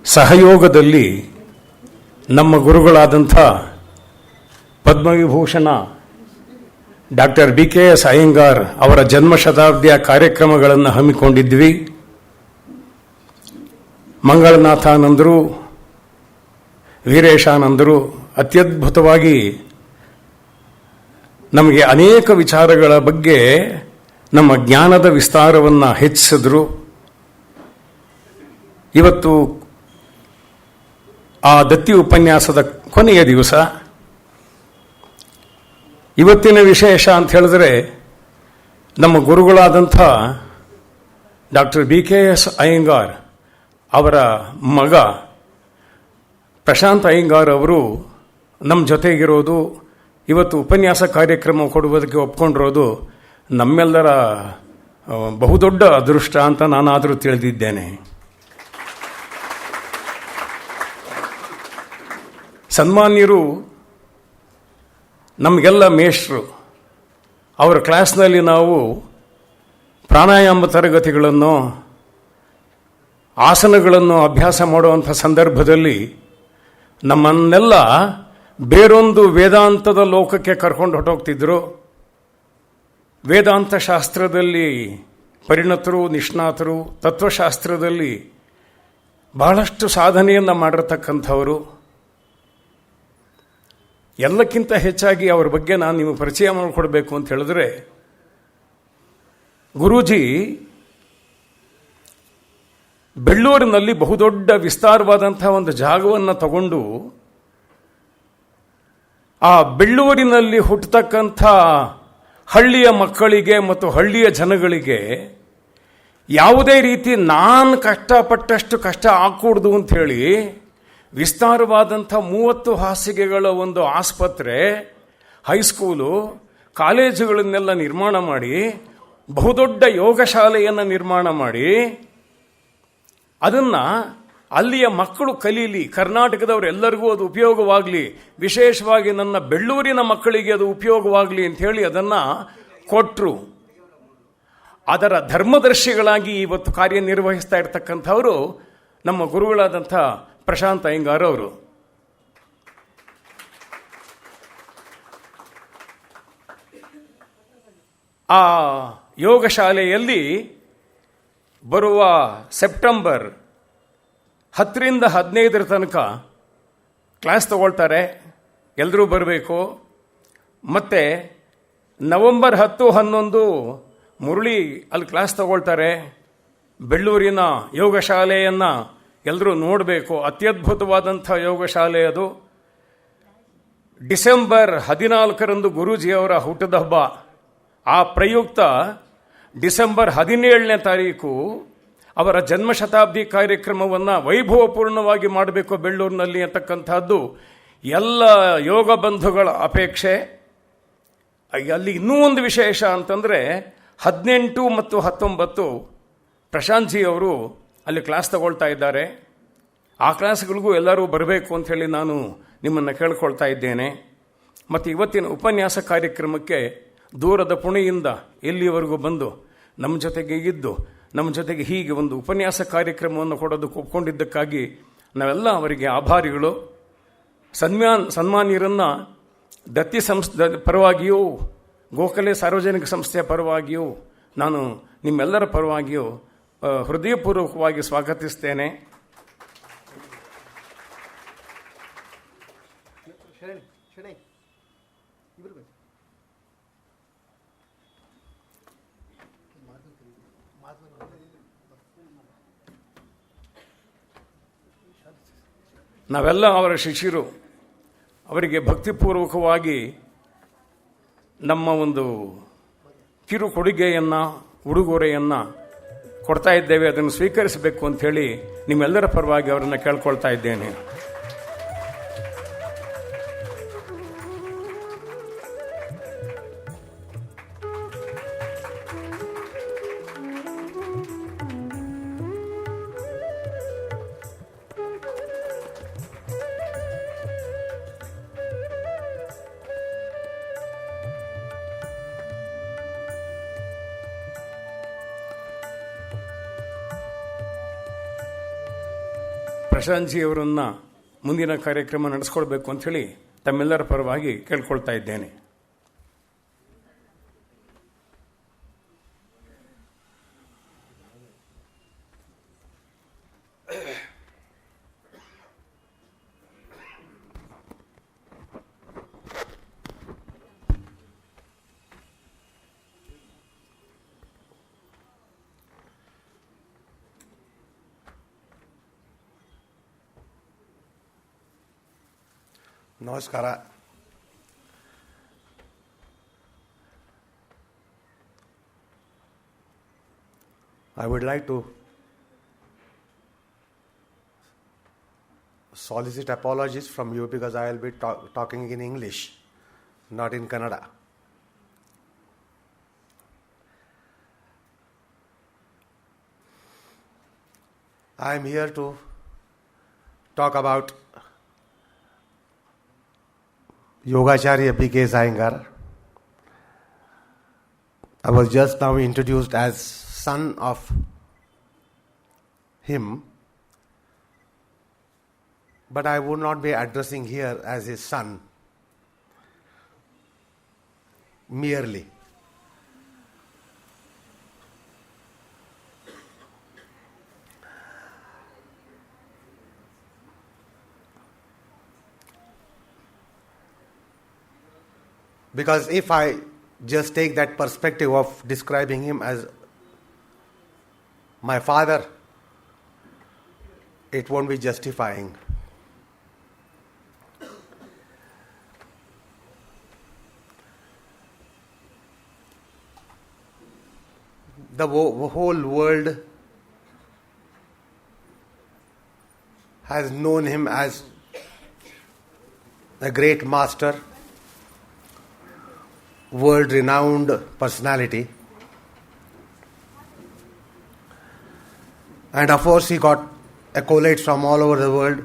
ಸಹಯೋಗದಲ್ಲಿ ನಮ್ಮ ಗುರುಗಳಾದಂಥ Padma Vibhushan doctor BKS Iyengar ಅವರ ಜನ್ಮ ಶತಾಬ್ದಿಯ ಕಾರ್ಯಕ್ರಮಗಳನ್ನು ಹಮ್ಮಿಕೊಂಡಿದ್ವಿ. ಮಂಗಳನಾಥಾನಂದರು, ವೀರೇಶಾನಂದರು ಅತ್ಯದ್ಭುತವಾಗಿ ನಮಗೆ ಅನೇಕ ವಿಚಾರಗಳ ಬಗ್ಗೆ ನಮ್ಮ ಜ್ಞಾನದ ವಿಸ್ತಾರವನ್ನು ಹೆಚ್ಚಿಸಿದ್ರು. ಇವತ್ತು ಆ ದತ್ತಿ ಉಪನ್ಯಾಸದ ಕೊನೆಯ ದಿವಸ. ಇವತ್ತಿನ ವಿಶೇಷ ಅಂತ ಹೇಳಿದ್ರೆ, ನಮ್ಮ ಗುರುಗಳಾದಂಥ ಡಾಕ್ಟರ್ BKS ಅಯ್ಯಂಗಾರ್ ಅವರ ಮಗ ಪ್ರಶಾಂತ್ ಅಯ್ಯಂಗಾರ್ ಅವರು ನಮ್ಮ ಜೊತೆಗಿರೋದು, ಇವತ್ತು ಉಪನ್ಯಾಸ ಕಾರ್ಯಕ್ರಮ ಕೊಡುವುದಕ್ಕೆ ಒಪ್ಕೊಂಡಿರೋದು ನಮ್ಮೆಲ್ಲರ ಬಹುದೊಡ್ಡ ಅದೃಷ್ಟ ಅಂತ ನಾನಾದರೂ ತಿಳಿದಿದ್ದೇನೆ. ಸನ್ಮಾನ್ಯರು ನಮಗೆಲ್ಲ ಮೇಷ್ಟ್ರು. ಅವರ ಕ್ಲಾಸ್ನಲ್ಲಿ ನಾವು ಪ್ರಾಣಾಯಾಮ ತರಗತಿಗಳನ್ನು, ಆಸನಗಳನ್ನು ಅಭ್ಯಾಸ ಮಾಡುವಂಥ ಸಂದರ್ಭದಲ್ಲಿ ನಮ್ಮನ್ನೆಲ್ಲ ಬೇರೊಂದು ವೇದಾಂತದ ಲೋಕಕ್ಕೆ ಕರ್ಕೊಂಡು ಹೊರಟೋಗ್ತಿದ್ರು. ವೇದಾಂತ ಶಾಸ್ತ್ರದಲ್ಲಿ ಪರಿಣತರು, ನಿಷ್ಣಾತರು, ತತ್ವಶಾಸ್ತ್ರದಲ್ಲಿ ಬಹಳಷ್ಟು ಸಾಧನೆಯನ್ನು ಮಾಡಿರತಕ್ಕಂಥವರು. ಎಲ್ಲಕ್ಕಿಂತ ಹೆಚ್ಚಾಗಿ ಅವರ ಬಗ್ಗೆ ನಾನು ನಿಮಗೆ ಪರಿಚಯ ಮಾಡಿಕೊಡ್ಬೇಕು ಅಂತ ಹೇಳಿದ್ರೆ, ಗುರೂಜಿ ಬೆಳ್ಳೂರಿನಲ್ಲಿ ಬಹುದೊಡ್ಡ ವಿಸ್ತಾರವಾದಂಥ ಒಂದು ಜಾಗವನ್ನು ತಗೊಂಡು, ಆ ಬೆಳ್ಳೂರಿನಲ್ಲಿ ಹುಟ್ಟತಕ್ಕಂಥ ಹಳ್ಳಿಯ ಮಕ್ಕಳಿಗೆ ಮತ್ತು ಹಳ್ಳಿಯ ಜನಗಳಿಗೆ ಯಾವುದೇ ರೀತಿ ನಾನು ಕಷ್ಟಪಟ್ಟಷ್ಟು ಕಷ್ಟ ಆಗಕೂಡ್ದು ಅಂಥೇಳಿ ವಿಸ್ತಾರವಾದಂಥ 30 ಹಾಸಿಗೆಗಳ ಒಂದು ಆಸ್ಪತ್ರೆ, ಹೈಸ್ಕೂಲು, ಕಾಲೇಜುಗಳನ್ನೆಲ್ಲ ನಿರ್ಮಾಣ ಮಾಡಿ, ಬಹುದೊಡ್ಡ ಯೋಗಶಾಲೆಯನ್ನು ನಿರ್ಮಾಣ ಮಾಡಿ, ಅದನ್ನು ಅಲ್ಲಿಯ ಮಕ್ಕಳು ಕಲೀಲಿ, ಕರ್ನಾಟಕದವರೆಲ್ಲರಿಗೂ ಅದು ಉಪಯೋಗವಾಗಲಿ, ವಿಶೇಷವಾಗಿ ನನ್ನ ಬೆಳ್ಳೂರಿನ ಮಕ್ಕಳಿಗೆ ಅದು ಉಪಯೋಗವಾಗಲಿ ಅಂಥೇಳಿ ಅದನ್ನು ಕೊಟ್ಟರು. ಅದರ ಧರ್ಮದರ್ಶಿಗಳಾಗಿ ಇವತ್ತು ಕಾರ್ಯನಿರ್ವಹಿಸ್ತಾ ಇರ್ತಕ್ಕಂಥವರು ನಮ್ಮ ಗುರುಗಳಾದಂಥ ಪ್ರಶಾಂತ್ ಅಯ್ಯಂಗಾರ್ ಅವರು. ಆ ಯೋಗ ಶಾಲೆಯಲ್ಲಿ ಬರುವ ಸೆಪ್ಟೆಂಬರ್ 10ರಿಂದ 15 ತನಕ ಕ್ಲಾಸ್ ತಗೊಳ್ತಾರೆ. ಎಲ್ಲರೂ ಬರಬೇಕು. ಮತ್ತು ನವೆಂಬರ್ 10, 11 ಮುರಳಿ ಅಲ್ಲಿ ಕ್ಲಾಸ್ ತಗೊಳ್ತಾರೆ. ಬೆಳ್ಳೂರಿನ ಯೋಗ ಶಾಲೆಯನ್ನು ಎಲ್ಲರೂ ನೋಡಬೇಕು. ಅತ್ಯದ್ಭುತವಾದಂಥ ಯೋಗ ಶಾಲೆ ಅದು. ಡಿಸೆಂಬರ್ 14ರಂದು ಗುರೂಜಿಯವರ ಹುಟ್ಟದ ಹಬ್ಬ. ಆ ಪ್ರಯುಕ್ತ ಡಿಸೆಂಬರ್ 17ನೇ ತಾರೀಕು ಅವರ ಜನ್ಮ ಶತಾಬ್ದಿ ಕಾರ್ಯಕ್ರಮವನ್ನು ವೈಭವಪೂರ್ಣವಾಗಿ ಮಾಡಬೇಕು ಬೆಳ್ಳೂರಿನಲ್ಲಿ ಅಂತಕ್ಕಂಥದ್ದು ಎಲ್ಲ ಯೋಗ ಬಂಧುಗಳ ಅಪೇಕ್ಷೆ. ಅಲ್ಲಿ ಇನ್ನೂ ಒಂದು ವಿಶೇಷ ಅಂತಂದರೆ 18 ಮತ್ತು 19 ಪ್ರಶಾಂತ್ ಜಿ ಅವರು ಅಲ್ಲಿ ಕ್ಲಾಸ್ ತಗೊಳ್ತಾ ಇದ್ದಾರೆ. ಆ ಕ್ಲಾಸ್ಗಳಿಗೂ ಎಲ್ಲರೂ ಬರಬೇಕು ಅಂಥೇಳಿ ನಾನು ನಿಮ್ಮನ್ನು ಕೇಳ್ಕೊಳ್ತಾ ಇದ್ದೇನೆ. ಮತ್ತು ಇವತ್ತಿನ ಉಪನ್ಯಾಸ ಕಾರ್ಯಕ್ರಮಕ್ಕೆ ದೂರದ ಪುಣೆಯಿಂದ ಇಲ್ಲಿಯವರೆಗೂ ಬಂದು ನಮ್ಮ ಜೊತೆಗೆ ಇದ್ದು, ನಮ್ಮ ಜೊತೆಗೆ ಹೀಗೆ ಒಂದು ಉಪನ್ಯಾಸ ಕಾರ್ಯಕ್ರಮವನ್ನು ಕೊಡೋದಕ್ಕೆ ಒಪ್ಕೊಂಡಿದ್ದಕ್ಕಾಗಿ ನಾವೆಲ್ಲ ಅವರಿಗೆ ಆಭಾರಿಗಳು. ಸನ್ಮಾನ್ಯರನ್ನು ದತ್ತಿ ಪರವಾಗಿಯೂ, ಗೋಖಲೆ ಸಾರ್ವಜನಿಕ ಸಂಸ್ಥೆಯ ಪರವಾಗಿಯೂ, ನಾನು ನಿಮ್ಮೆಲ್ಲರ ಪರವಾಗಿಯೂ ಹೃದಯಪೂರ್ವಕವಾಗಿ ಸ್ವಾಗತಿಸ್ತೇನೆ. ನಾವೆಲ್ಲ ಅವರ ಶಿಷ್ಯರು. ಅವರಿಗೆ ಭಕ್ತಿಪೂರ್ವಕವಾಗಿ ನಮ್ಮ ಒಂದು ಕಿರು ಕೊಡುಗೆಯನ್ನು, ಉಡುಗೊರೆಯನ್ನು ಕೊಡ್ತಾ ಇದ್ದೇವೆ. ಅದನ್ನು ಸ್ವೀಕರಿಸಬೇಕು ಅಂಥೇಳಿ ನಿಮ್ಮೆಲ್ಲರ ಪರವಾಗಿ ಅವರನ್ನು ಕೇಳ್ಕೊಳ್ತಾ ಇದ್ದೇನೆ. ಪ್ರಶಾಂತ್ ಜಿ ಅವರನ್ನ ಮುಂದಿನ ಕಾರ್ಯಕ್ರಮ ನಡೆಸ್ಕೊಳ್ಬೇಕು ಅಂಥೇಳಿ ತಮ್ಮೆಲ್ಲರ ಪರವಾಗಿ ಕೇಳ್ಕೊಳ್ತಾ ಇದ್ದೇನೆ. ನಮಸ್ಕಾರ. I would like to solicit apologies from you because I will be talking in English, not in Kannada. I am here to talk about Yogacharya P.K. Iyengar. I was just now introduced as son of him, but I would not be addressing here as his son merely. Because if I just take that perspective of describing him as my father, it won't be justifying. The whole world has known him as a great master, world-renowned personality, and of course he got accolades from all over the world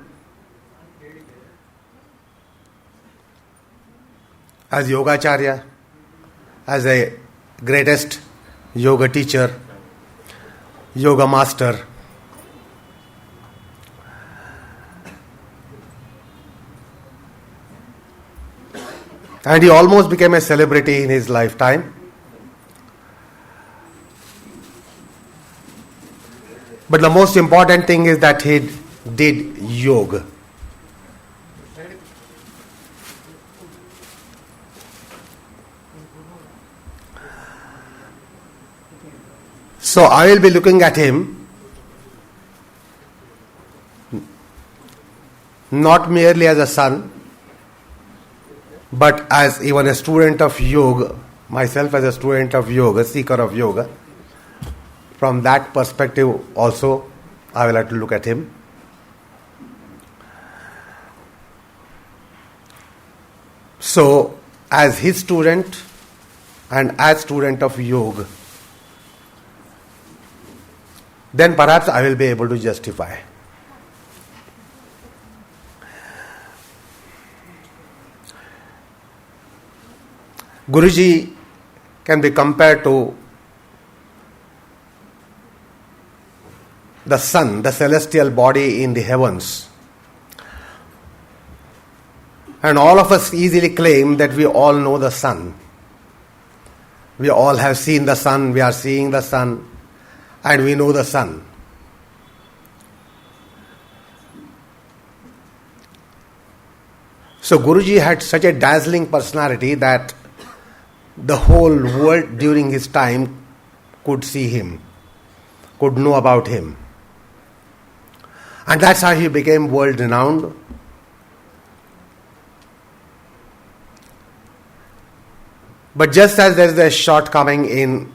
as Yogacharya, as a greatest yoga teacher, yoga master. And he almost became a celebrity in his lifetime. But the most important thing is that he did yoga. So I will be looking at him not merely as a son, but as even a student of yoga, myself as a student of yoga, seeker of yoga. From that perspective also, I will have to look at him. So, as his student and as student of yoga, then perhaps I will be able to justify. Guruji can be compared to the sun, the celestial body in the heavens. And all of us easily claim that we all know the sun. We all have seen the sun, we are seeing the sun, and we know the sun. So Guruji had such a dazzling personality that the whole world during his time could see him, could know about him. And that's how he became world renowned. But just as there is a shortcoming in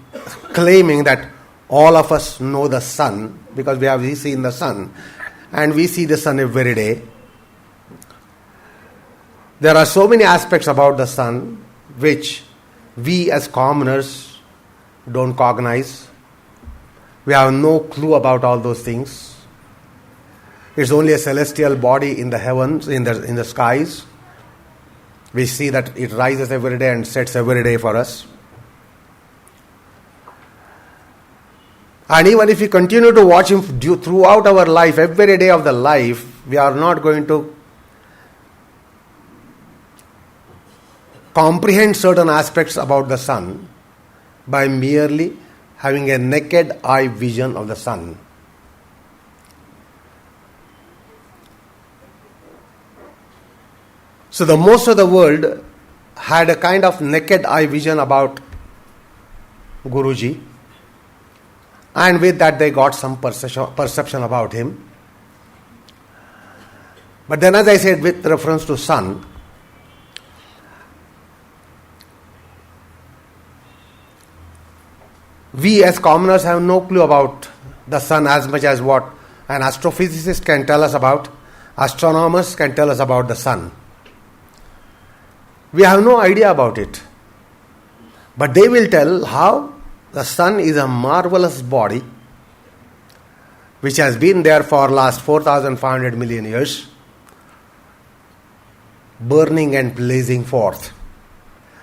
claiming that all of us know the sun, because we have seen the sun, and we see the sun every day, there are so many aspects about the sun which we as commoners don't cognize. We have no clue about all those things. It's only a celestial body in the heavens, in the skies. We see that it rises every day and sets every day for us. And even if we continue to watch him throughout our life, every day of the life, we are not going to comprehend certain aspects about the sun by merely having a naked eye vision of the sun. So the most of the world had a kind of naked eye vision about Guruji, and with that they got some perception about him. But then, as I said, with reference to sun, we as commoners have no clue about the sun as much as what an astrophysicist can tell us about, astronomers can tell us about the sun. We have no idea about it. But they will tell how the sun is a marvelous body which has been there for last 4,500 million years, burning and blazing forth.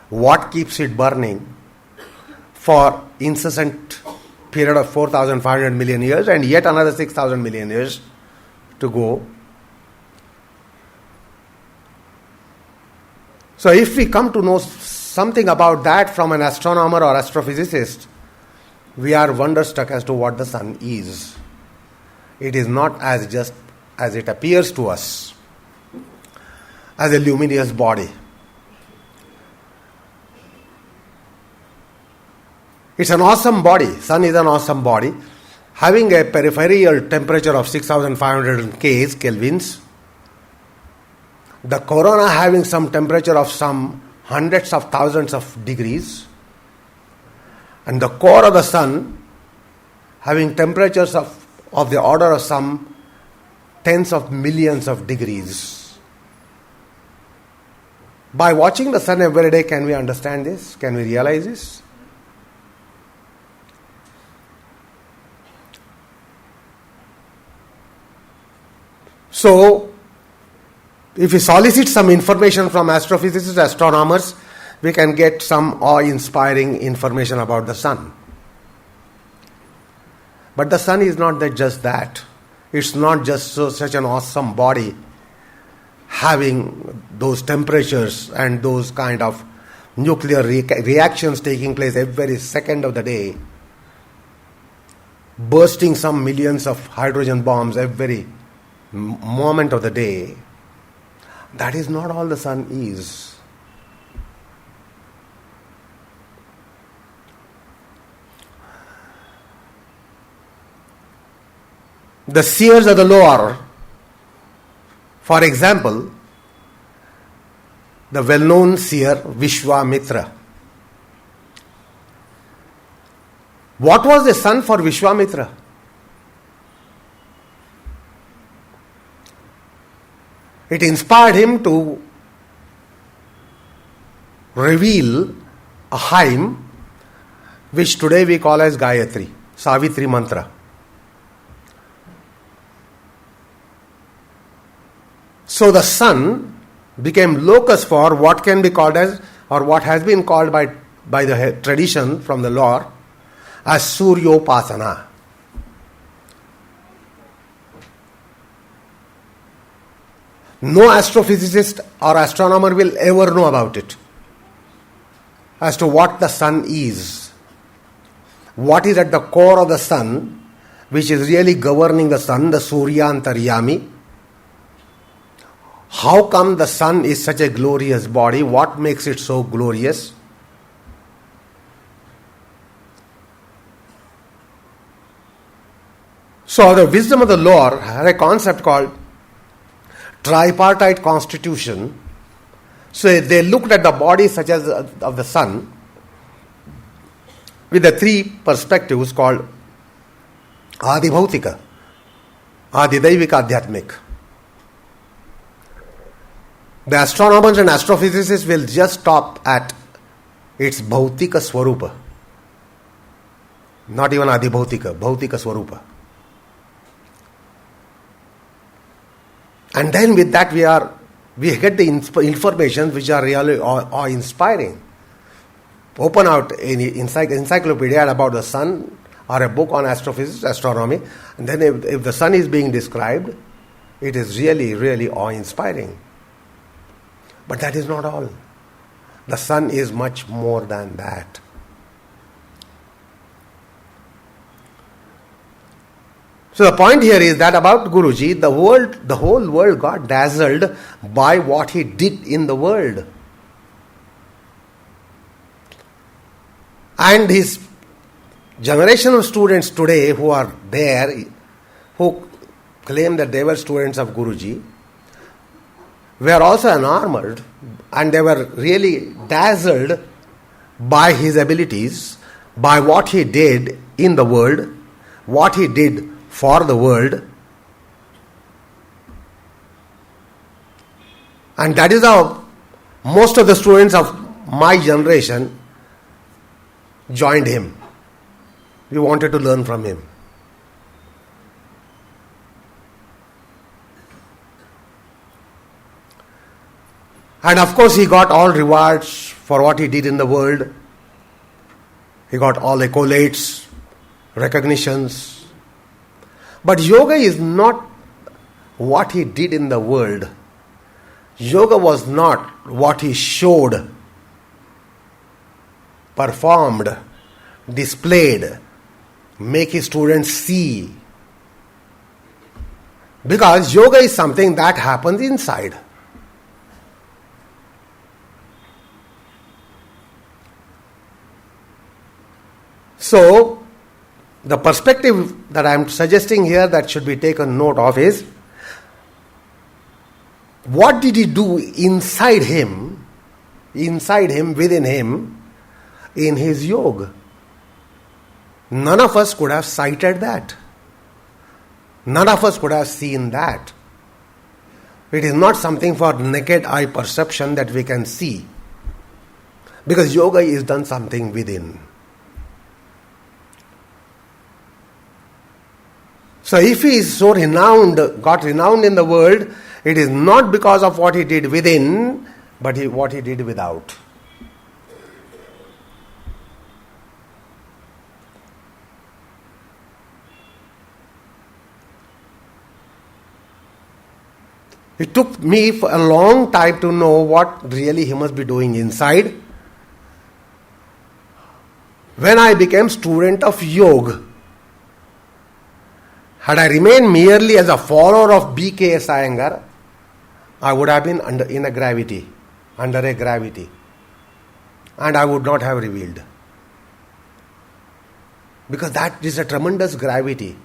What keeps it burning for incessant period of 4,500 million years and yet another 6,000 million years to go? So if we come to know something about that from an astronomer or astrophysicist, we are wonderstruck as to what the sun is. It is not as just as it appears to us, as a luminous body. It's an awesome body. Sun is an awesome body, having a peripheral temperature of 6,500 kelvins. The corona having some temperature of some hundreds of thousands of degrees, and the core of the sun having temperatures of the order of some tens of millions of degrees. By watching the sun every day, can we understand this? Can we realize this? So, if we solicit some information from astrophysicists, astronomers, we can get some awe-inspiring information about the sun. But the sun is not just that. It's not just such an awesome body having those temperatures and those kind of nuclear reactions taking place every second of the day, bursting some millions of hydrogen bombs every moment of the day. That is not all the sun is. The seers of the lower, for example, the well-known seer Vishwamitra. What was the sun for Vishwamitra? It inspired him to reveal a hymn which today we call as Gayatri, Savitri Mantra. So the sun became locus for what can be called as, or what has been called by the tradition from the lore as Suryopasana. No astrophysicist or astronomer will ever know about it, as to what the sun is. What is at the core of the sun, which is really governing the sun, the Suryantaryami. How come the sun is such a glorious body? What makes it so glorious? So the wisdom of the lore had a concept called tripartite constitution. So they looked at the body such as of the sun with the three perspectives called Adibhautika, Adidaivika, Adhyatmik. The astronomers and astrophysicists will just stop at its Bhautika Swarupa. Not even Adibhautika, Bhautika Swarupa. And then with that we get the information which are really awe-inspiring. Open out any encyclopedia about the sun or a book on astrophysics, astronomy, and then if the sun is being described, it is really, really awe-inspiring. But that is not all. The sun is much more than that. So the point here is that about Guruji, the whole world got dazzled by what he did in the world. And his generation of students today who are there, who claim that they were students of Guruji, were also enamored and they were really dazzled by his abilities, by what he did in the world, what he did for the world. And that is how most of the students of my generation joined him. We wanted to learn from him. And of course he got all rewards for what he did in the world. He got all accolades, recognitions. But yoga is not what he did in the world. Yoga was not what he showed, performed, displayed, make his students see. Because yoga is something that happens inside. So, the perspective that I am suggesting here that should be taken note of is, what did he do inside him, within him, in his yoga? None of us could have cited that. None of us could have seen that. It is not something for naked eye perception that we can see. Because yoga is done something within. So if he is so renowned, got renowned in the world, it is not because of what he did within, but what he did without. It took me for a long time to know what really he must be doing inside. When I became student of yoga, had I remained merely as a follower of B.K.S. Iyengar, I would have been under a gravity. And I would not have revealed. Because that is a tremendous gravity.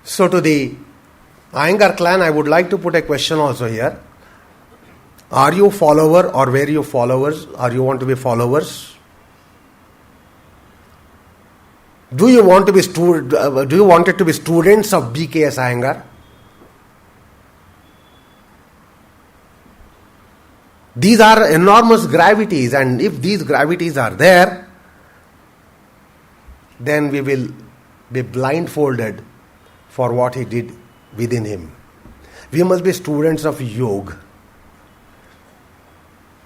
So to the Iyengar clan, I would like to put a question also here. Are you follower or were you followers? Or you want to be followers? Do you want it to be students of B.K.S. Iyengar? These are enormous gravities, and if these gravities are there, then we will be blindfolded for what he did within him. We must be students of yoga.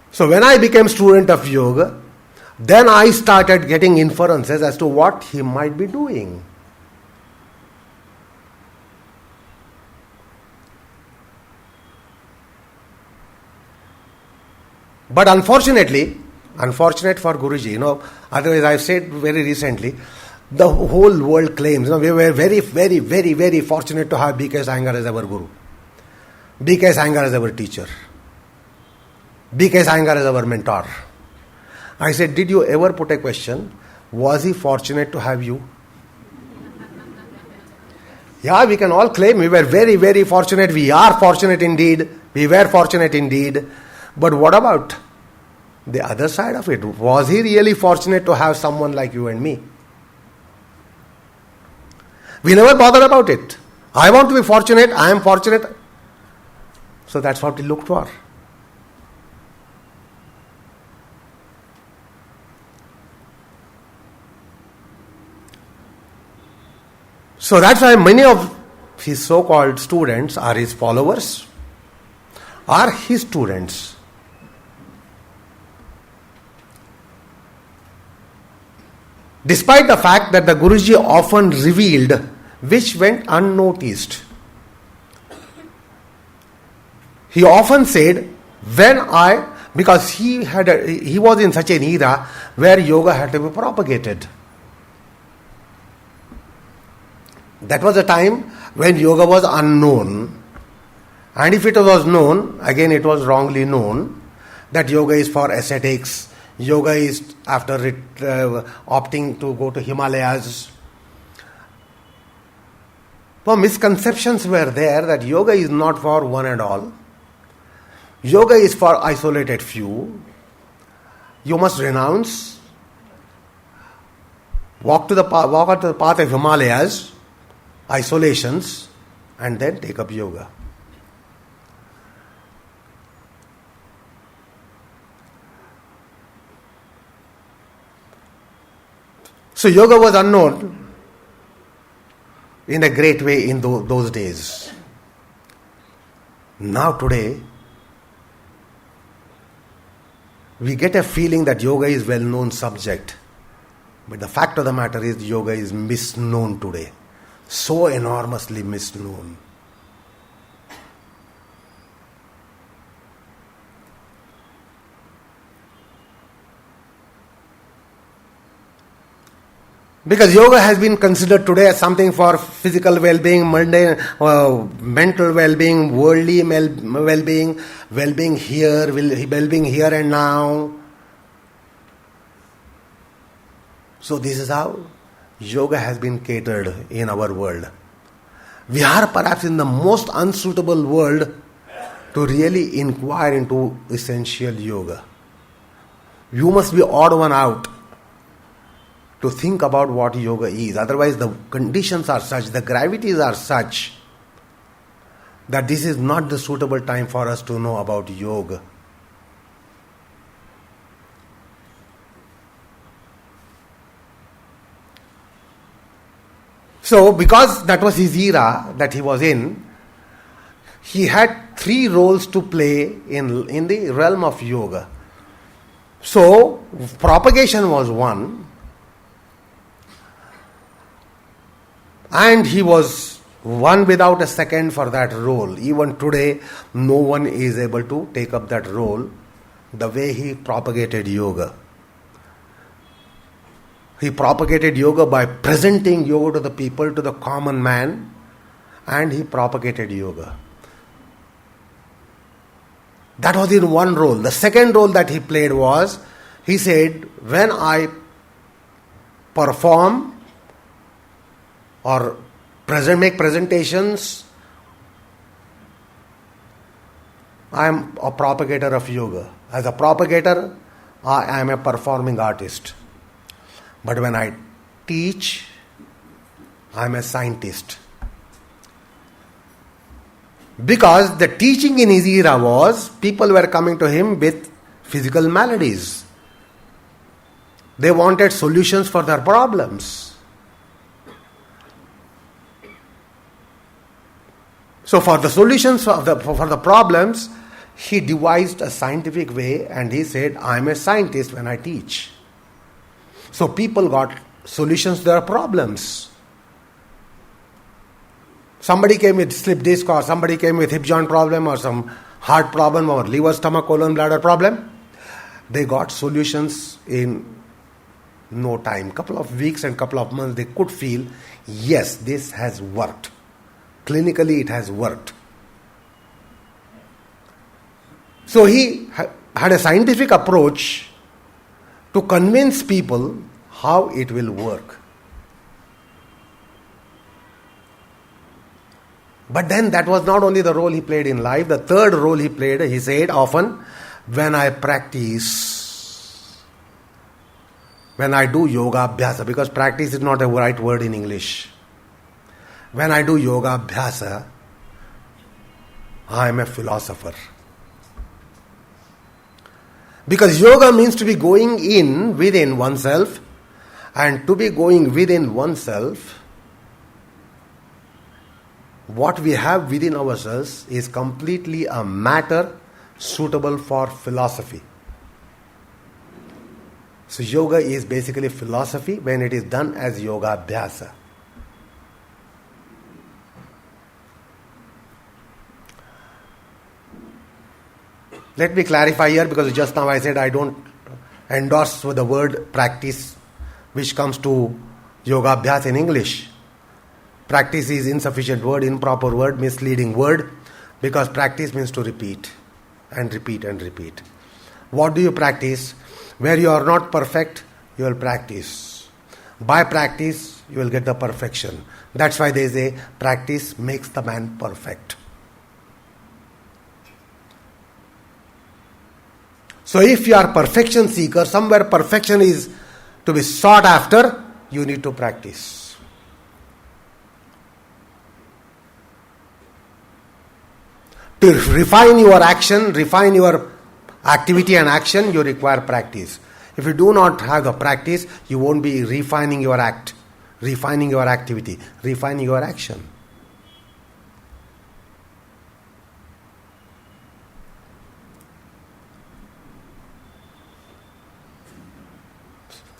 So when I became student of yoga, then I started getting inferences as to what he might be doing. But unfortunate for Guruji, otherwise I've said very recently, the whole world claims, we were very, very, very, very fortunate to have B.K.S. Iyengar as our Guru. B.K.S. Iyengar as our teacher. B.K.S. Iyengar as our mentor. I said, did you ever put a question, was he fortunate to have you? Yeah, we can all claim we were very, very fortunate. We are fortunate indeed. We were fortunate indeed. But what about the other side of it? Was he really fortunate to have someone like you and me? We never bothered about it. I want to be fortunate. I am fortunate. So that's what we looked for. So that's why many of his so-called students are his followers, are his students. despite the fact that the Guruji often revealed which went unnoticed. He often said, because he was in such an era where yoga had to be propagated. That was a time when yoga was unknown. And if it was known, again it was wrongly known, that yoga is for ascetics, yoga is after opting to go to Himalayas. For misconceptions were there that yoga is not for one and all. Yoga is for isolated few. You must renounce, walk onto the path of Himalayas, isolations, and then take up yoga. So yoga was unknown in a great way in those days. Now today, we get a feeling that yoga is well-known subject. But the fact of the matter is yoga is misknown today. So enormously misknown. Because yoga has been considered today as something for physical well-being, mental well-being, worldly well-being, well-being here and now. So this is how yoga has been catered in our world. We are perhaps in the most unsuitable world to really inquire into essential yoga. You must be odd one out to think about what yoga is. Otherwise the conditions are such, the gravities are such, that this is not the suitable time for us to know about yoga. So because that was his era that he was in, he had 3 roles to play in the realm of yoga. So propagation was one, and he was one without a second for that role. Even today, no one is able to take up that role the way he propagated yoga. He propagated yoga by presenting yoga to the people, to the common man, and he propagated yoga. That was in one role. The second role that he played was, he said, when I perform or make presentations, I am a propagator of yoga. As a propagator, I am a performing artist. But when I teach, I am a scientist. Because the teaching in his era was, people were coming to him with physical maladies. They wanted solutions for their problems. So for the solutions for the problems, he devised a scientific way, and he said, I am a scientist when I teach. So people got solutions to their problems. Somebody came with slip disc, or somebody came with hip joint problem, or some heart problem, or liver, stomach, colon, bladder problem. They got solutions in no time. Couple of weeks and couple of months, they could feel, yes, this has worked. Clinically, it has worked. So he had a scientific approach to convince people how it will work. But then that was not only the role he played in life. The third role he played, he said often, when I practice, when I do yoga abhyasa, because practice is not a right word in English. When I do yoga abhyasa, I am a philosopher. Because yoga means to be going in within oneself, and to be going within oneself, what we have within ourselves is completely a matter suitable for philosophy. So yoga is basically philosophy when it is done as yoga abhyasa. Let me clarify here, because just now I said I don't endorse the word practice which comes to yoga abhyas in English. Practice is insufficient word, improper word, misleading word, because practice means to repeat and repeat and repeat. What do you practice? Where you are not perfect, you will practice. By practice, you will get the perfection. That's why they say practice makes the man perfect. So if you are perfection seeker, somewhere perfection is to be sought after, you need to practice. To refine your action, refine your activity and action, you require practice. If you do not have the practice, you won't be refining your act, refining your activity, refining your action.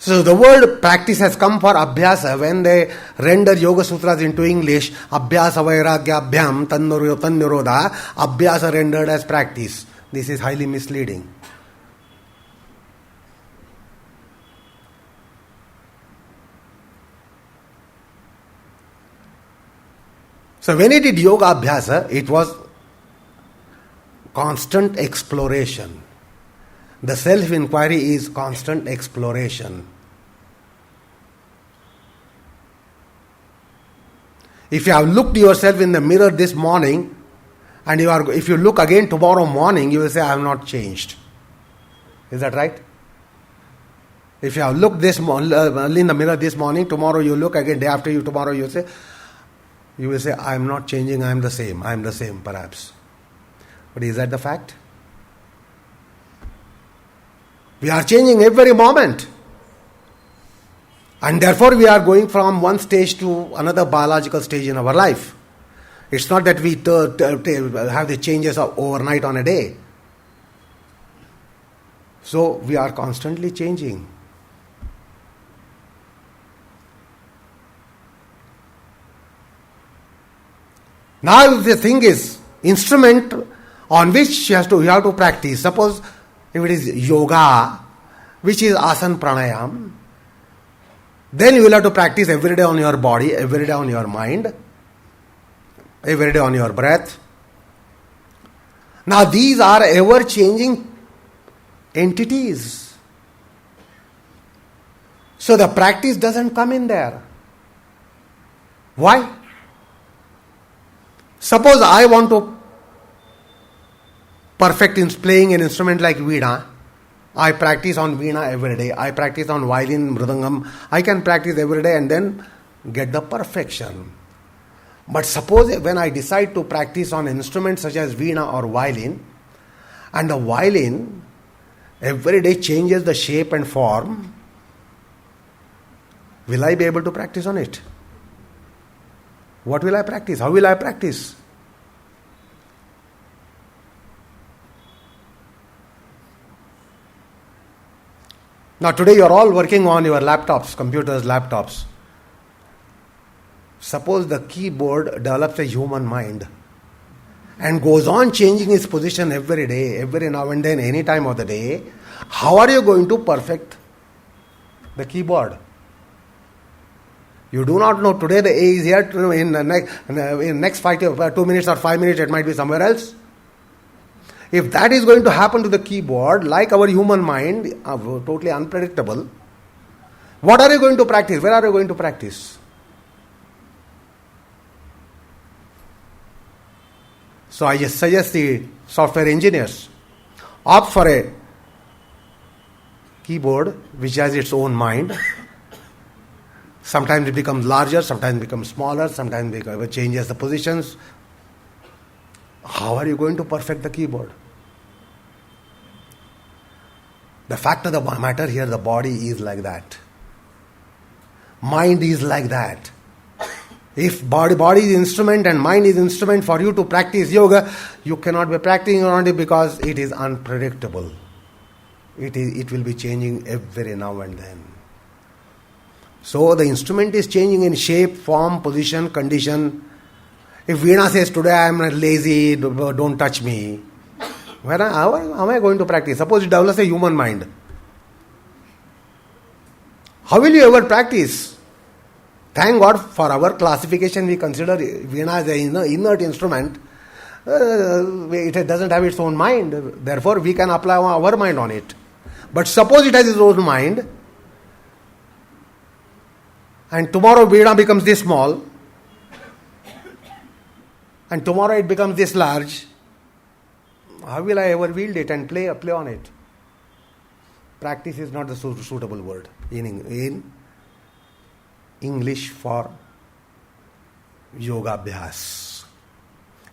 So the word practice has come for abhyasa. When they render Yoga Sutras into English, abhyasa vairagya abhyam tannirodha, abhyasa rendered as practice. This is highly misleading. So when he did yoga abhyasa, it was constant exploration. The self-inquiry is constant exploration. If you have looked yourself in the mirror this morning, and if you look again tomorrow morning, you will say, I have not changed. Is that right? If you have looked in the mirror this morning, tomorrow you look again, day after you, tomorrow you will say, I am not changing, I am the same perhaps. But is that the fact? We are changing every moment. And therefore we are going from one stage to another biological stage in our life. It's not that we have the changes of overnight on a day. So we are constantly changing. Now the thing is, instrument on which you have to practice. Suppose if it is yoga, which is asana pranayam, then you will have to practice every day on your body, every day on your mind, every day on your breath. Now these are ever-changing entities. So the practice doesn't come in there. Why? Suppose I want to perfect in playing an instrument like veena. I practice on veena every day. I practice on violin, mridangam. I can practice every day and then get the perfection. But suppose when I decide to practice on instruments such as veena or violin, and the violin every day changes the shape and form, will I be able to practice on it? What will I practice? How will I practice? Now today you are all working on your laptops, computers, laptops. Suppose the keyboard develops a human mind and goes on changing its position every day, every now and then, any time of the day. How are you going to perfect the keyboard? You do not know. Today the A is here, in next 2 minutes or 5 minutes it might be somewhere else. If that is going to happen to the keyboard, like our human mind, totally unpredictable, what are you going to practice? Where are you going to practice? So I just suggest the software engineers opt for a keyboard which has its own mind. Sometimes it becomes larger, sometimes it becomes smaller, sometimes it changes the positions. How are you going to perfect the keyboard? The fact of the matter here, the body is like that. Mind is like that. If body is instrument and mind is instrument for you to practice yoga, you cannot be practicing on it because it is unpredictable. it will be changing every now and then. So the instrument is changing in shape, form, position, condition. If Veena says, today I am lazy, don't touch me, how am I going to practice? Suppose it develops a human mind. How will you ever practice? Thank God for our classification, we consider Veena as an inert instrument. It doesn't have its own mind. Therefore, we can apply our mind on it. But suppose it has its own mind, and tomorrow Veena becomes this small, and tomorrow it becomes this large. How will I ever wield it and play on it? Practice is not the suitable word in English for yoga abhyas.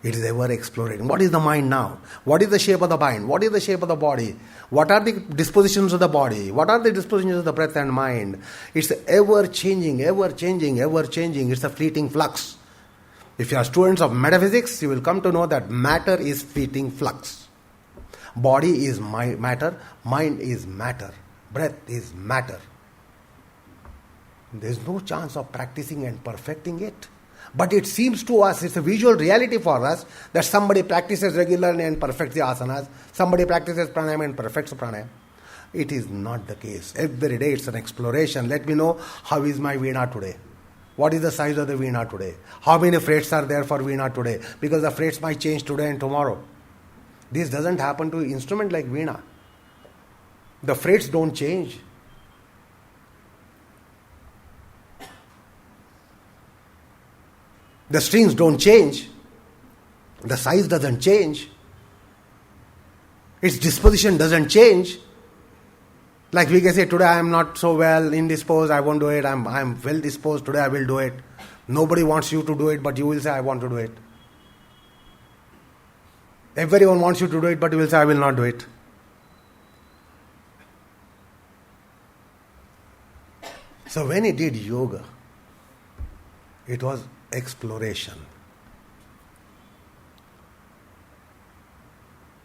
It is ever exploring. What is the mind now? What is the shape of the mind? What is the shape of the body? What are the dispositions of the body? What are the dispositions of the breath and mind? It's ever changing, ever changing, ever changing. It's a fleeting flux. If you are students of metaphysics, you will come to know that matter is fleeting flux. Body is matter, mind is matter, breath is matter. There is no chance of practicing and perfecting it. But it seems to us, it's a visual reality for us, that somebody practices regularly and perfects the asanas, somebody practices pranayama and perfects pranayama. It is not the case. Every day it's an exploration. Let me know, how is my Veena today? What is the size of the Veena today? How many frets are there for Veena today? Because the frets might change today and tomorrow. This doesn't happen to an instrument like Veena. The frets don't change. The strings don't change. The size doesn't change. Its disposition doesn't change. Like we can say, today I am not so well indisposed, I won't do it. I am well disposed, today I will do it. Nobody wants you to do it, but you will say, I want to do it. Everyone wants you to do it, but you will say, I will not do it. So when he did yoga, it was exploration.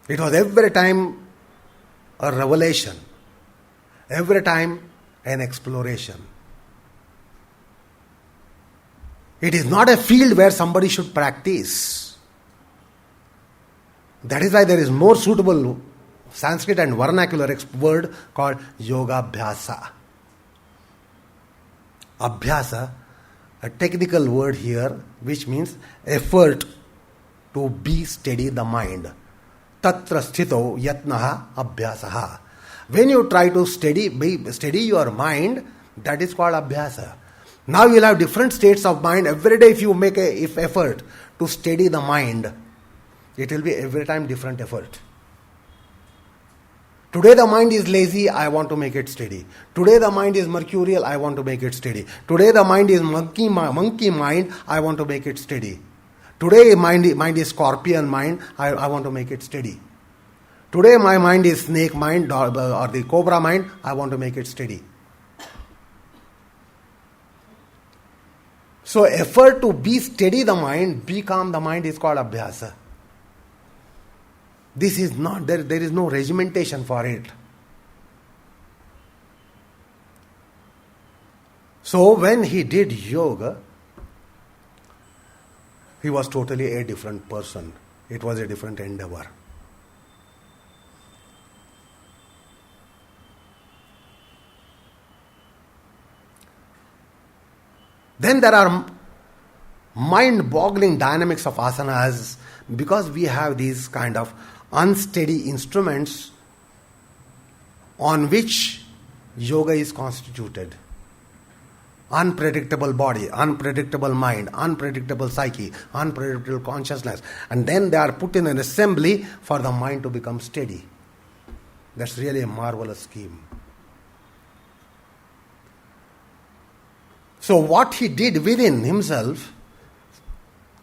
It was every time a revelation, every time an exploration. It is not a field where somebody should practice. That is why there is more suitable Sanskrit and vernacular word called yoga abhyasa. Abhyasa, a technical word here, which means effort to be steady the mind. Tatra sthito yatnaha abhyasaha. When you try to steady your mind, that is called abhyasa. Now you will have different states of mind. Every day if you make an effort to steady the mind, it will be every time different effort. Today the mind is lazy, I want to make it steady. Today the mind is mercurial, I want to make it steady. Today the mind is monkey mind, I want to make it steady. Today mind is scorpion mind, I want to make it steady. Today my mind is snake mind or the cobra mind, I want to make it steady. So effort to be steady the mind, be calm the mind is called abhyasa. This is not, there is no regimentation for it. So when he did yoga, he was totally a different person. It was a different endeavor. Then there are mind-boggling dynamics of asanas, because we have these kind of unsteady instruments on which yoga is constituted. Unpredictable body, unpredictable mind, unpredictable psyche, unpredictable consciousness. And then they are put in an assembly for the mind to become steady. That's really a marvelous scheme. So what he did within himself,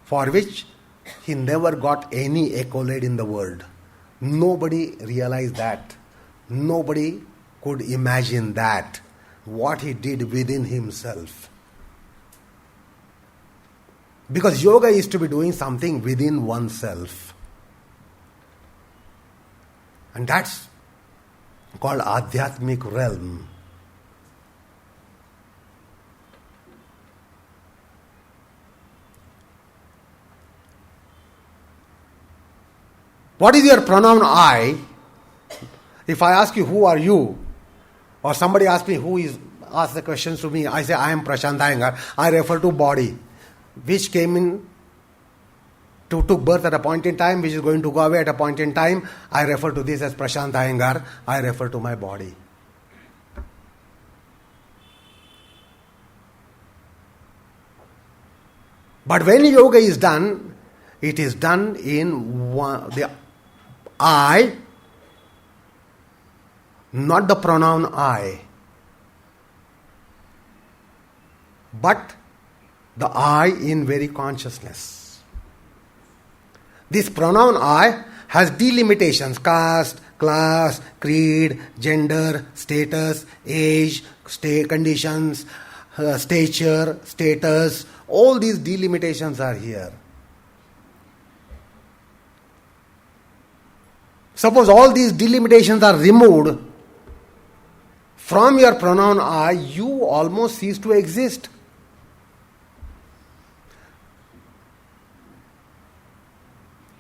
for which he never got any accolade in the world. Nobody realized that. Nobody could imagine that. What he did within himself. Because yoga is to be doing something within oneself. And that's called Adhyatmic realm. What is your pronoun I? If I ask you, who are you? Or somebody asks me, ask the questions to me, I say, I am Prashant Iyengar. I refer to body, which took birth at a point in time, which is going to go away at a point in time. I refer to this as Prashant Iyengar. I refer to my body. But when yoga is done, it is done in the I, not the pronoun I, but the I in very consciousness. This pronoun I has delimitations: caste, class, creed, gender, status, age, conditions, stature, status. All these delimitations are here. Suppose all these delimitations are removed from your pronoun I, you almost cease to exist.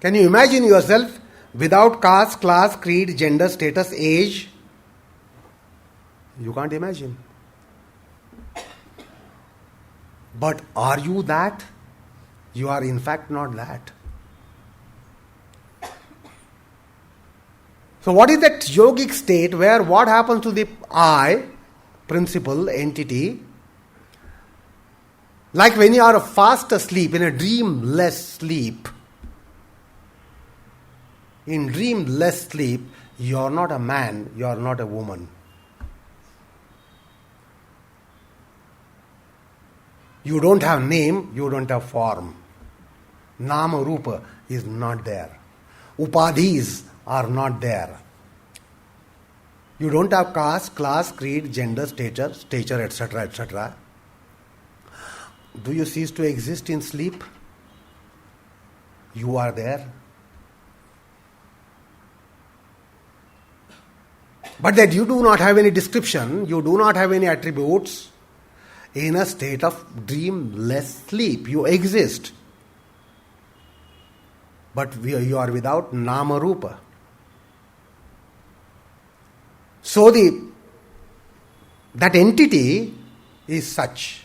Can you imagine yourself without caste, class, creed, gender, status, age? You can't imagine. But are you that? You are in fact not that. So what is that yogic state where what happens to the I, principle, entity? Like when you are fast asleep, in a dreamless sleep. In dreamless sleep, you are not a man, you are not a woman. You don't have name, you don't have form. Nama Rupa is not there. Upadhis are not there. You don't have caste, class, creed, gender, stature, etc., etc. Do you cease to exist in sleep? You are there. But that you do not have any description, you do not have any attributes. In a state of dreamless sleep, you exist. But you are without Nama Rupa. So that entity is such.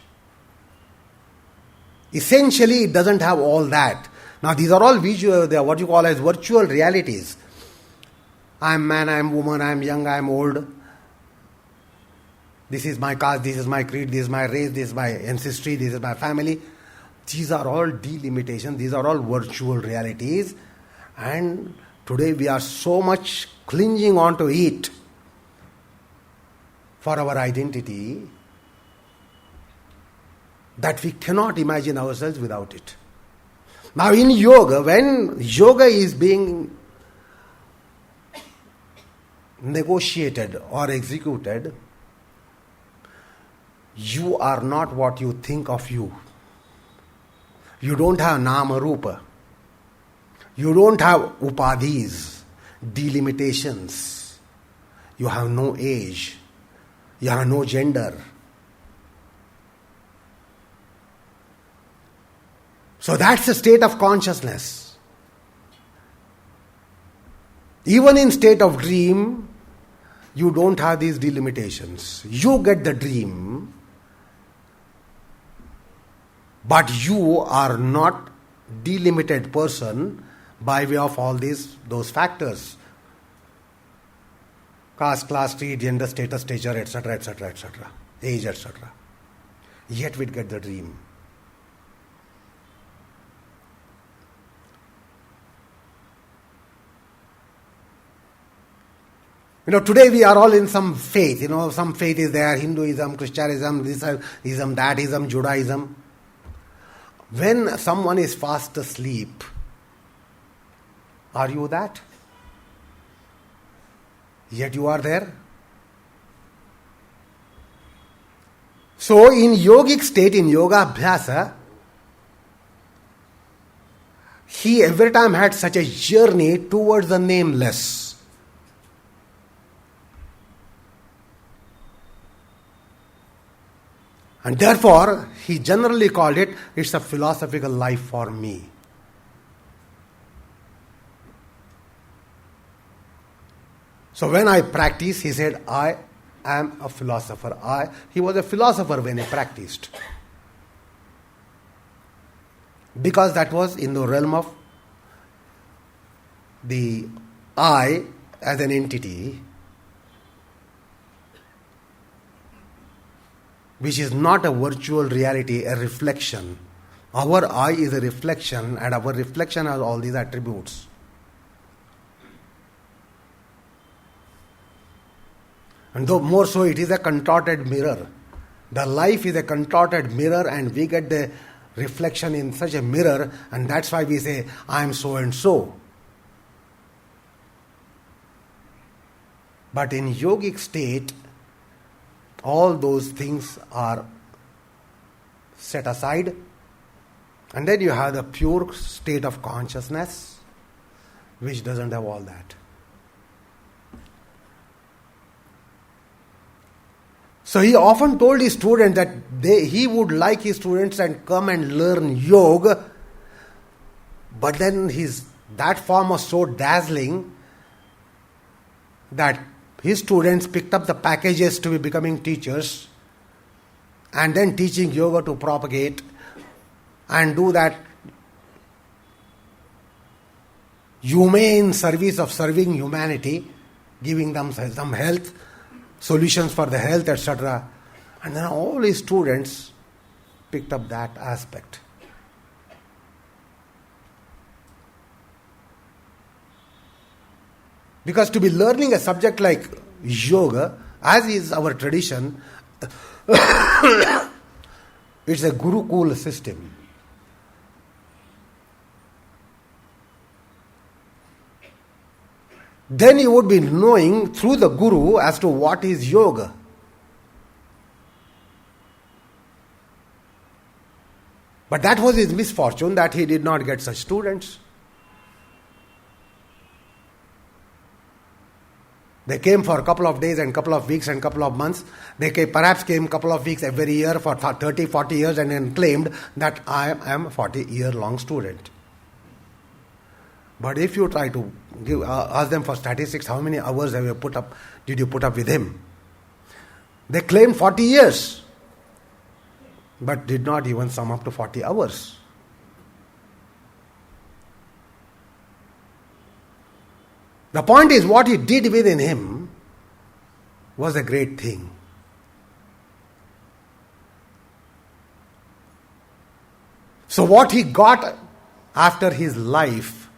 Essentially, it doesn't have all that. Now, these are all visual, they are what you call as virtual realities. I am man, I am woman, I am young, I am old. This is my caste, this is my creed, this is my race, this is my ancestry, this is my family. These are all delimitations, these are all virtual realities. And today we are so much clinging on to it for our identity that we cannot imagine ourselves without it. Now in yoga, when yoga is being negotiated or executed, you are not what you think of you. You don't have Nama Rupa. You don't have Upadhis, delimitations. You have no age. You have no gender. So that's a state of consciousness. Even in state of dream, you don't have these delimitations. You get the dream, but you are not delimited person by way of all those factors. Caste, class, creed, gender, status, stature, etc., etc., etc., age, etc. Yet we get the dream. Today we are all in some faith. Some faith is there, Hinduism, Christianism, thisism, thatism, Judaism. When someone is fast asleep, are you that? Yet you are there. So in yogic state, in yoga abhyasa, he every time had such a journey towards the nameless. And therefore, he generally called it's a philosophical life for me. So when I practice, he said, I am a philosopher. He was a philosopher when he practiced. Because that was in the realm of the I as an entity, which is not a virtual reality, a reflection. Our I is a reflection, and our reflection has all these attributes. And though more so, it is a contorted mirror. The life is a contorted mirror, and we get the reflection in such a mirror, and that's why we say, I am so and so. But in yogic state, all those things are set aside, and then you have the pure state of consciousness, which doesn't have all that. So he often told his students that he would like his students and come and learn yoga, but then that form was so dazzling that his students picked up the packages to be becoming teachers, and then teaching yoga to propagate and do that humane service of serving humanity, giving them some health, solutions for the health, etc. And then all his students picked up that aspect. Because to be learning a subject like yoga, as is our tradition, it's a Gurukul system. Then you would be knowing through the Guru as to what is yoga. But that was his misfortune, that he did not get such students. They came for a couple of days and couple of weeks and couple of months. They perhaps came couple of weeks every year for 30, 40 years and then claimed that I am a 40-year-long student. But if you try to ask them for statistics, how many hours did you put up with him? They claimed 40 years, but did not even sum up to 40 hours. The point is, what he did within him was a great thing. So what he got after his life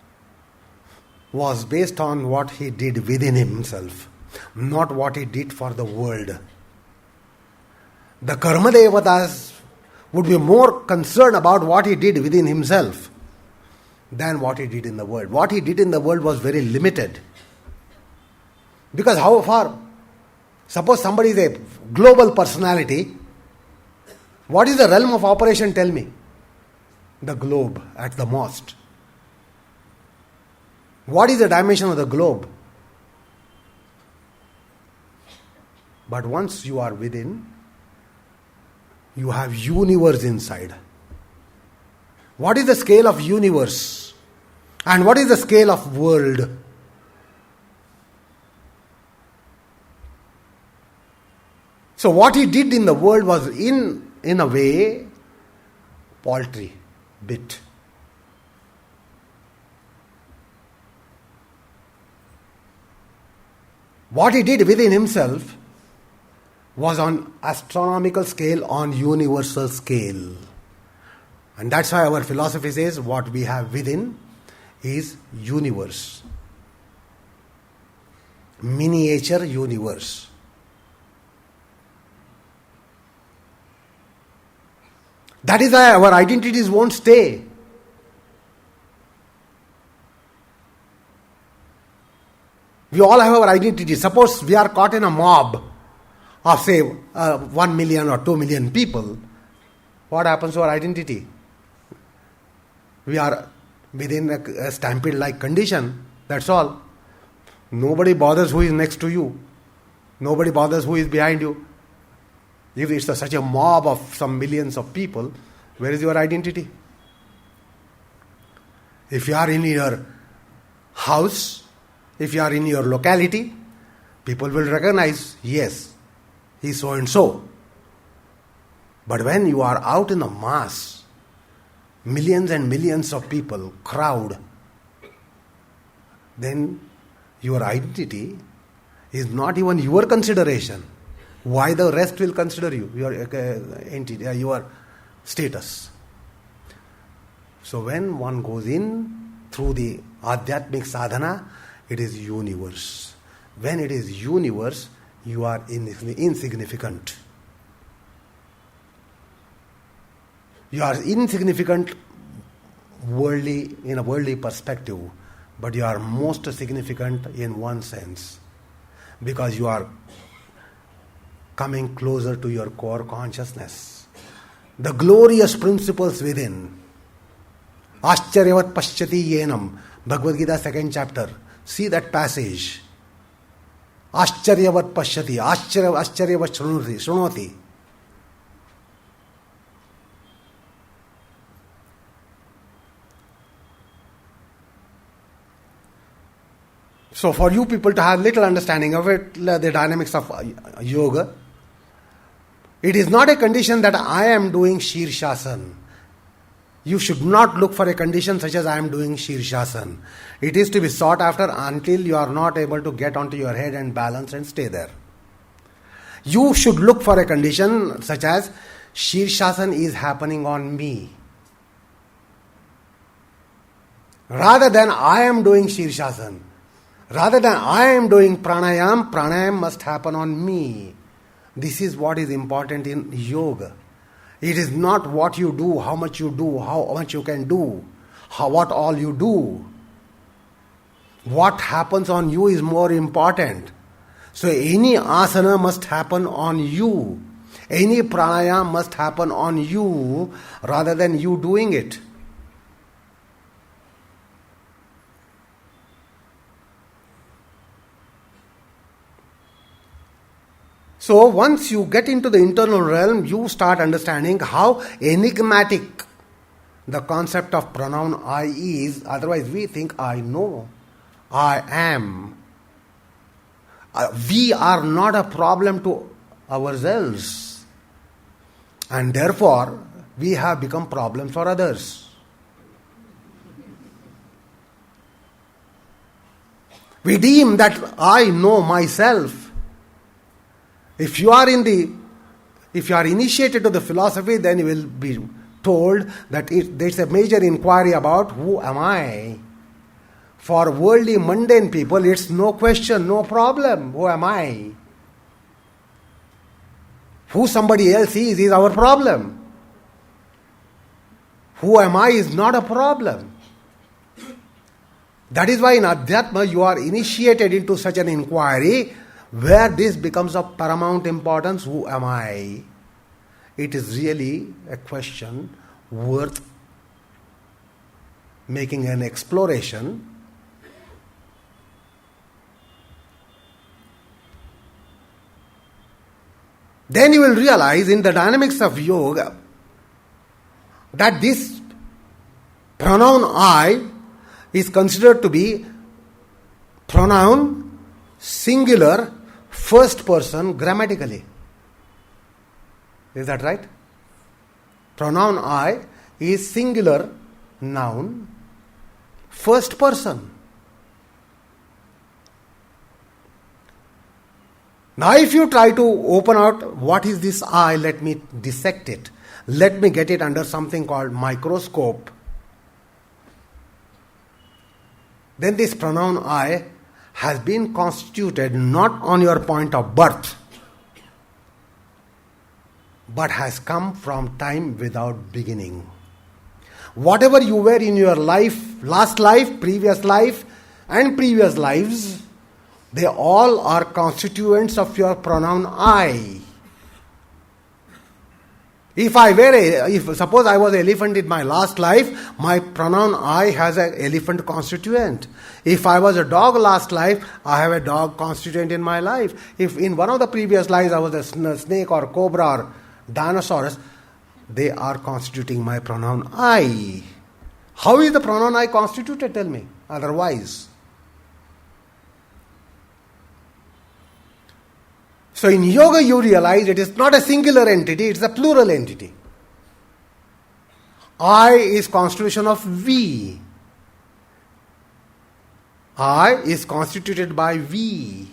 was based on what he did within himself, not what he did for the world. The Karma Devatas would be more concerned about what he did within himself than what he did in the world. What he did in the world was very limited. Because how far? Suppose somebody is a global personality. What is the realm of operation, tell me? The globe at the most. What is the dimension of the globe? But once you are within, you have universe inside. What is the scale of universe? And what is the scale of world? So what he did in the world was in a way paltry bit. What he did within himself was on astronomical scale, on universal scale. And that's why our philosophy says what we have within is universe. Miniature universe. That is why our identities won't stay. We all have our identity. Suppose we are caught in a mob of say 1 million or 2 million people. What happens to our identity? We are within a stampede-like condition. That's all. Nobody bothers who is next to you. Nobody bothers who is behind you. If it's such a mob of some millions of people, where is your identity? If you are in your house, if you are in your locality, people will recognize, yes, he's so and so. But when you are out in the mass, millions and millions of people, crowd, then your identity is not even your consideration. Why the rest will consider you, your entity, your status? So when one goes in through the Adhyatmic sadhana, it is universe. When it is universe, you are insignificant. You are insignificant worldly, in a worldly perspective, but you are most significant in one sense, because you are coming closer to your core consciousness. The glorious principles within. Ascharyavat paschati yenam. Bhagavad Gita 2nd chapter. See that passage. Ascharyavat paschati. Ascharyavat shrunoti. So for you people to have little understanding of it, the dynamics of yoga, it is not a condition that I am doing Shirshasana. You should not look for a condition such as I am doing Shirshasana. It is to be sought after until you are not able to get onto your head and balance and stay there. You should look for a condition such as Shirshasana is happening on me. Rather than I am doing Shirshasana. Rather than I am doing pranayam, pranayam must happen on me. This is what is important in yoga. It is not what you do, how much you do, how much you can do, what all you do. What happens on you is more important. So any asana must happen on you. Any pranayam must happen on you rather than you doing it. So once you get into the internal realm, you start understanding how enigmatic the concept of pronoun I is. Otherwise we think I know, I am. We are not a problem to ourselves. And therefore we have become problems for others. We deem that I know myself. If you are initiated to the philosophy, then you will be told that there's a major inquiry about who am I. For worldly mundane people, it's no question, no problem. Who am I? Who somebody else is our problem. Who am I is not a problem. That is why in Adhyatma you are initiated into such an inquiry where this becomes of paramount importance. Who am I? It is really a question worth making an exploration. Then you will realize in the dynamics of yoga that this pronoun I is considered to be pronoun singular first person grammatically. Is that right? Pronoun I is singular noun first person. Now if you try to open out what is this I, let me dissect it. Let me get it under something called microscope. Then this pronoun I has been constituted not on your point of birth, but has come from time without beginning. Whatever you were in your life, last life, and previous lives, they all are constituents of your pronoun I. If suppose I was an elephant in my last life, my pronoun I has an elephant constituent. If I was a dog last life, I have a dog constituent in my life. If in one of the previous lives I was a snake or cobra or dinosaurs, they are constituting my pronoun I. How is the pronoun I constituted? Tell me. Otherwise. So in yoga you realize it is not a singular entity, it's a plural entity. I is constitution of we. I is constituted by we.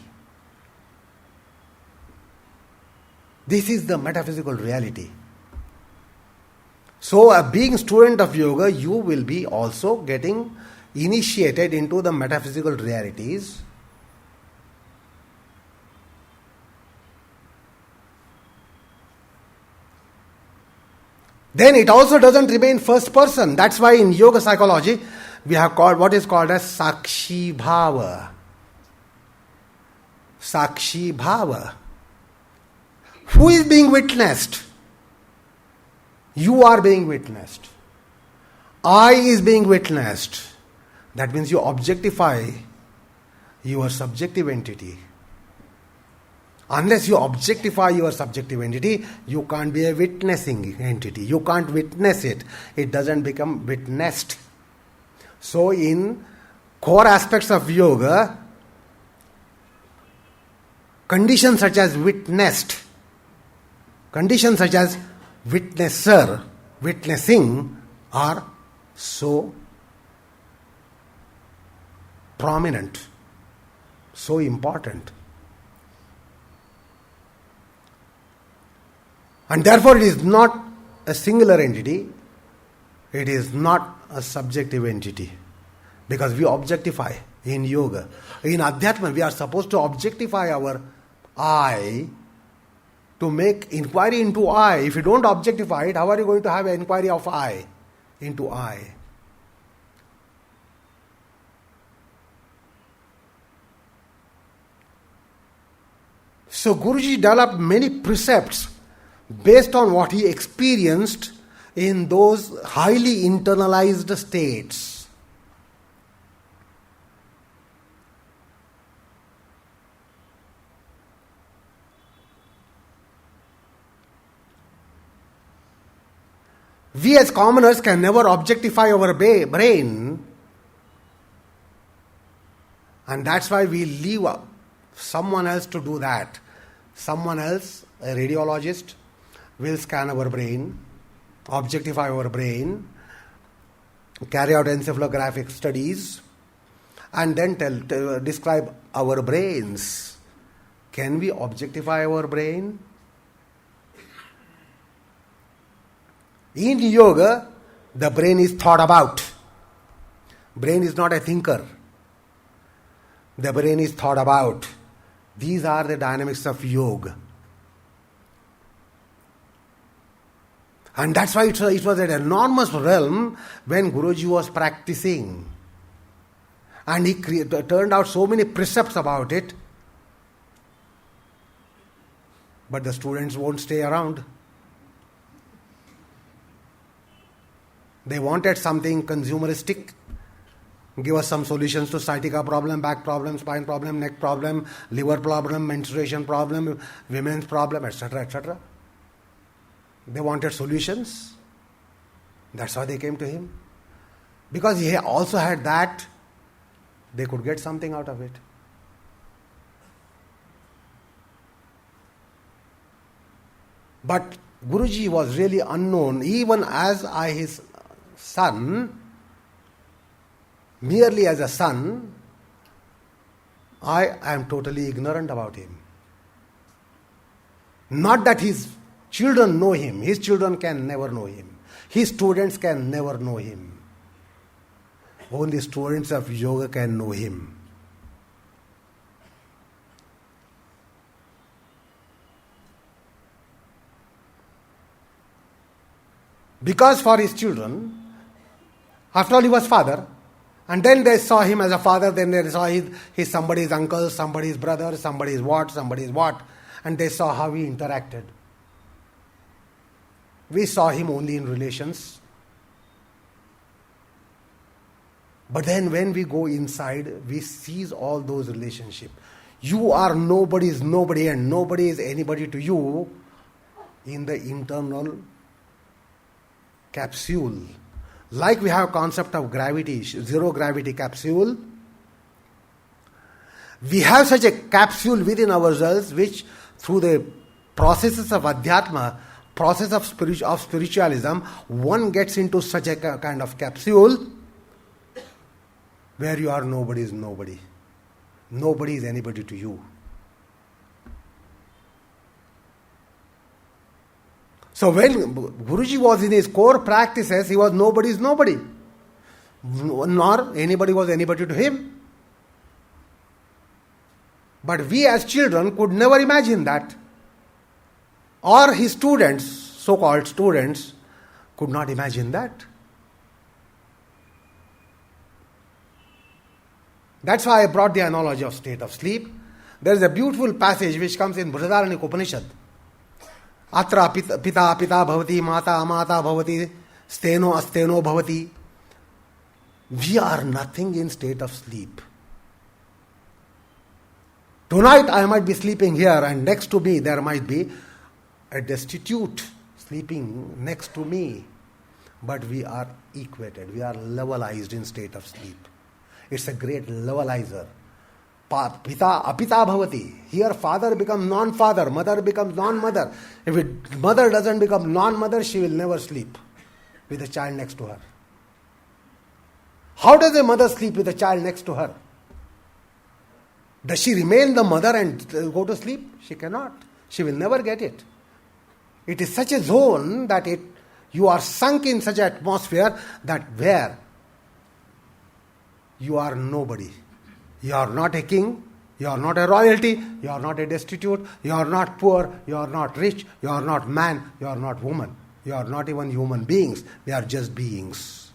This is the metaphysical reality. So, being student of yoga, you will be also getting initiated into the metaphysical realities. Then it also doesn't remain first person. That's why in yoga psychology, we have called what is called as Sakshi Bhava. Sakshi Bhava. Who is being witnessed? You are being witnessed. I is being witnessed. That means you objectify your subjective entity. Unless you objectify your subjective entity, you can't be a witnessing entity. You can't witness it. It doesn't become witnessed. So in core aspects of yoga, conditions such as witnessed, conditions such as witnesser, witnessing are so prominent, so important. And therefore it is not a singular entity, it is not a subjective entity. Because we objectify in yoga. In Adhyatma, we are supposed to objectify our I, to make inquiry into I. If you don't objectify it, how are you going to have an inquiry of I into I? So Guruji developed many precepts based on what he experienced in those highly internalized states. We as commoners can never objectify our brain, and that's why we leave someone else to do that. Someone else, a radiologist, will scan our brain, objectify our brain, carry out encephalographic studies, and then describe our brains. Can we objectify our brain? In yoga, the brain is thought about. Brain is not a thinker. The brain is thought about. These are the dynamics of yoga. And that's why it was an enormous realm when Guruji was practicing. And he turned out so many precepts about it. But the students won't stay around. They wanted something consumeristic. Give us some solutions to sciatica problem, back problem, spine problem, neck problem, liver problem, menstruation problem, women's problem, etc., etc. They wanted solutions. That's why they came to him. Because he also had that, they could get something out of it. But Guruji was really unknown, even as his son, merely as a son, I am totally ignorant about him. Not that his children know him. His children can never know him. His students can never know him. Only students of yoga can know him. Because for his children, after all he was father, and then they saw him as a father, then they saw his somebody's uncle, somebody's brother, somebody's what, and they saw how he interacted. We saw him only in relations. But then when we go inside, we seize all those relationships. You are nobody's nobody and nobody is anybody to you in the internal capsule. Like we have concept of gravity, zero gravity capsule, we have such a capsule within ourselves which through the processes of Adhyatma, process of spiritualism, one gets into such a kind of capsule where you are nobody's nobody. Nobody is anybody to you. So when Guruji was in his core practices, he was nobody's nobody. Nor anybody was anybody to him. But we as children could never imagine that. Or his students, so-called students, could not imagine that. That's why I brought the analogy of state of sleep. There is a beautiful passage which comes in Brihadaranyaka Upanishad. Atra pita pita bhavati, mata amata bhavati, steno asteno bhavati. We are nothing in state of sleep. Tonight I might be sleeping here and next to me there might be a destitute sleeping next to me. But we are equated, we are levelized in state of sleep. It's a great levelizer. Pita apita bhavati. Here father becomes non-father, mother becomes non-mother. If mother doesn't become non-mother, she will never sleep with a child next to her. How does a mother sleep with a child next to her? Does she remain the mother and go to sleep? She cannot. She will never get it. It is such a zone that you are sunk in such an atmosphere that where you are nobody. You are not a king, you are not a royalty, you are not a destitute, you are not poor, you are not rich, you are not man, you are not woman. You are not even human beings, we are just beings.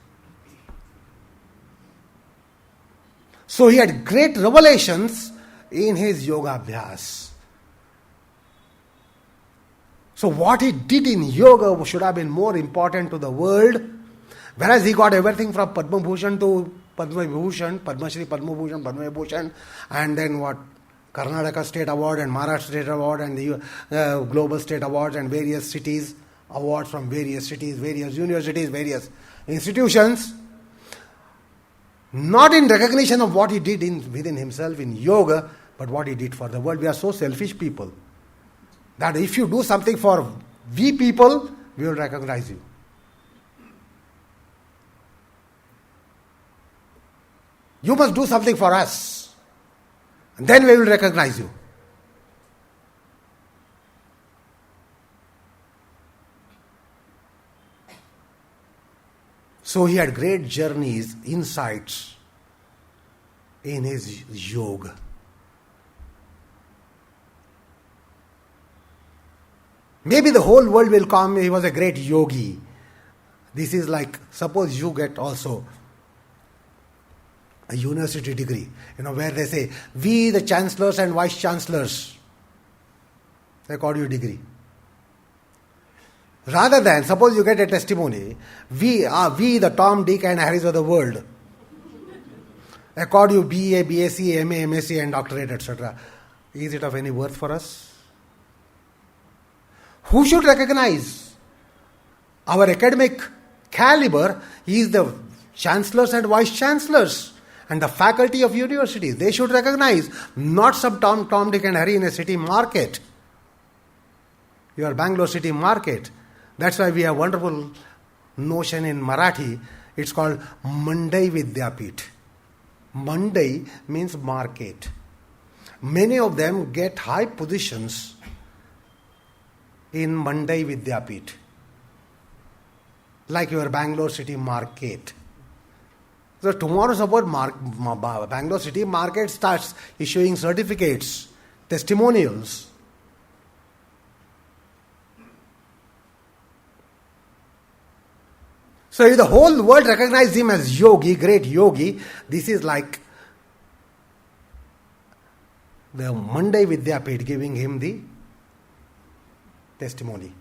So he had great revelations in his yoga abhyas. So what he did in yoga should have been more important to the world, whereas he got everything from Padma Bhushan to Padma Vibhushan, Padma Shri, Padma Bhushan, Padma Vibhushan, and then what? Karnataka State Award and Maharaj State Award and the Global State Awards and various cities, awards from various cities, various universities, various institutions. Not in recognition of what he did within himself in yoga, but what he did for the world. We are so selfish people that if you do something for we people, we will recognize you. You must do something for us, and then we will recognize you. So he had great journeys, insights in his yoga. Maybe the whole world will come, he was a great yogi. This is like, suppose you get also a university degree, where they say, we the chancellors and vice chancellors, they call you degree. Rather than, suppose you get a testimony, we the Tom, Dick and Harrys of the world, accord you BA, BSc, MA, MSc and doctorate, etc. Is it of any worth for us? Who should recognize our academic caliber is the chancellors and vice chancellors and the faculty of universities. They should recognize, not some Tom, Dick and Harry in a city market. Your Bangalore city market. That's why we have wonderful notion in Marathi. It's called Mandai Vidyapit. Mandai means market. Many of them get high positions in Mandai Vidyapit, like your Bangalore city market. So tomorrow suppose Bangalore city market starts issuing certificates, testimonials. So if the whole world recognizes him as yogi, great yogi, this is like the Mandai Vidyapit giving him the testimony.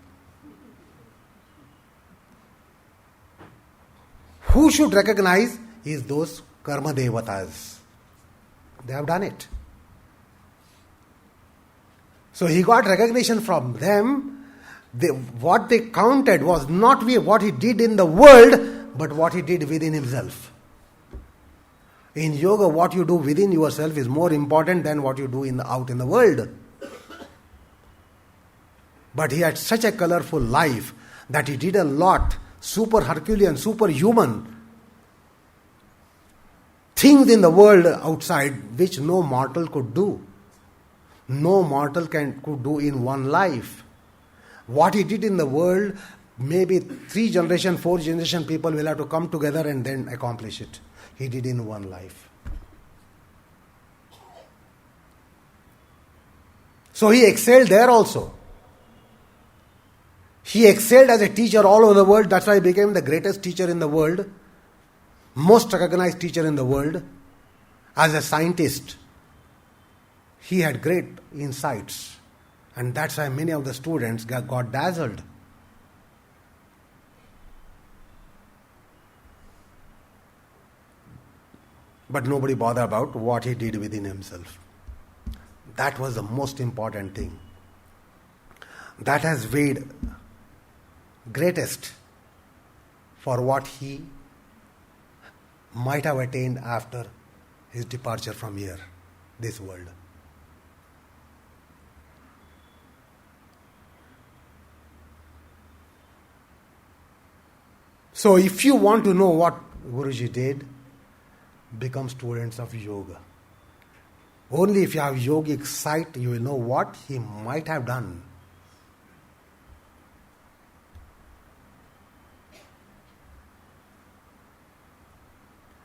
who should recognize is those karma devatas. They have done it. So he got recognition from them. What they counted was not what he did in the world, but what he did within himself. In yoga, what you do within yourself is more important than what you do out in the world. But he had such a colorful life that he did a lot, super Herculean, superhuman things in the world outside which no mortal could do. No mortal could do in one life. What he did in the world, maybe 3 generation, 4 generation people will have to come together and then accomplish it. He did in one life. So he excelled there also. He excelled as a teacher all over the world. That's why he became the greatest teacher in the world, most recognized teacher in the world. As a scientist, he had great insights. And that's why many of the students got dazzled. But nobody bothered about what he did within himself. That was the most important thing. That has weighed greatest for what he might have attained after his departure from here, this world. So if you want to know what Guruji did, become students of yoga. Only if you have yogic sight, you will know what he might have done.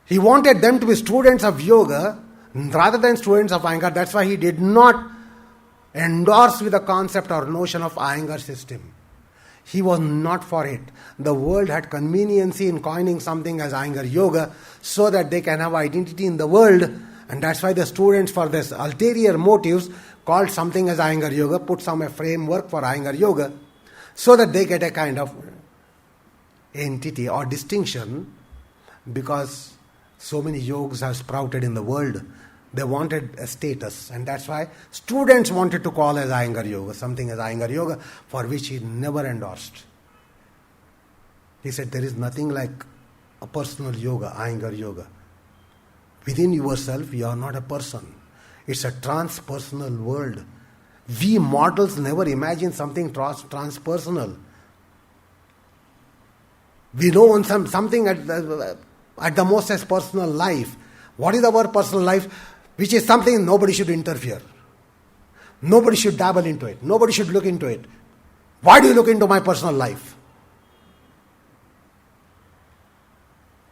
He wanted them to be students of yoga rather than students of Iyengar. That's why he did not endorse with the concept or notion of Iyengar system. He was not for it. The world had conveniency in coining something as Iyengar yoga so that they can have identity in the world, and that's why the students, for this ulterior motives, called something as Iyengar yoga, put some framework for Iyengar yoga so that they get a kind of entity or distinction, because so many yogas have sprouted in the world. They wanted a status, and that's why students wanted to call as Iyengar yoga, something as Iyengar yoga, for which he never endorsed. He said there is nothing like a personal yoga, Iyengar yoga. Within yourself, you are not a person. It's a transpersonal world. We mortals never imagine something transpersonal. We know something at the most as personal life. What is our personal life? Which is something nobody should interfere. Nobody should dabble into it. Nobody should look into it. Why do you look into my personal life?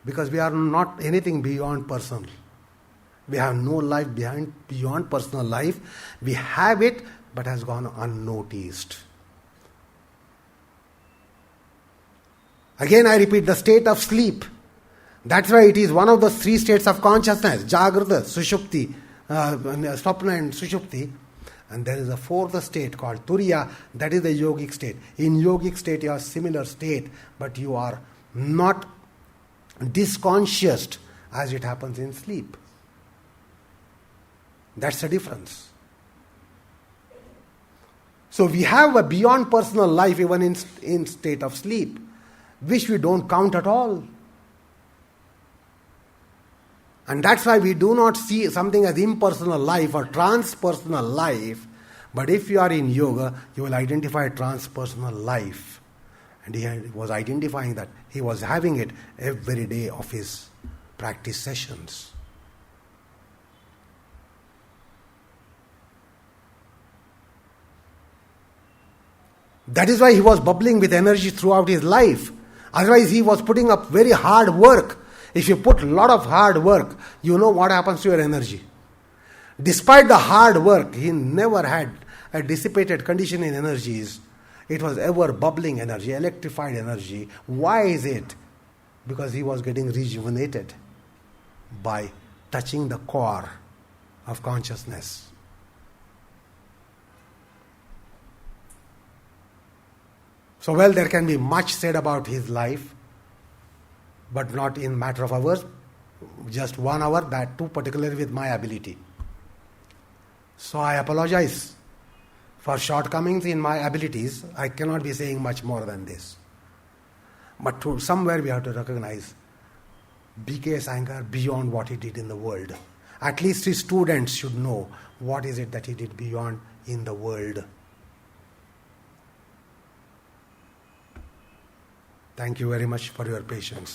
Because we are not anything beyond personal. We have no life beyond personal life. We have it, but has gone unnoticed. Again, I repeat, the state of sleep. That's why it is one of the 3 states of consciousness: Jagrata, Sushupti, Swapna and Sushupti. And there is a 4th state called Turiya, that is the yogic state. In yogic state, you have similar state, but you are not disconscious as it happens in sleep. That's the difference. So we have a beyond personal life even in state of sleep, which we don't count at all. And that's why we do not see something as impersonal life or transpersonal life. But if you are in yoga, you will identify transpersonal life. And he was identifying that. He was having it every day of his practice sessions. That is why he was bubbling with energy throughout his life. Otherwise, he was putting up very hard work. If you put a lot of hard work, you know what happens to your energy. Despite the hard work, he never had a dissipated condition in energies. It was ever bubbling energy, electrified energy. Why is it? Because he was getting rejuvenated by touching the core of consciousness. So, there can be much said about his life. but not in matter of hours, just 1 hour, that too particularly with my ability. So I apologize for shortcomings in my abilities. I cannot be saying much more than this. But somewhere we have to recognize B.K. Iyengar beyond what he did in the world. At least his students should know what is it that he did beyond in the world. Thank you very much for your patience.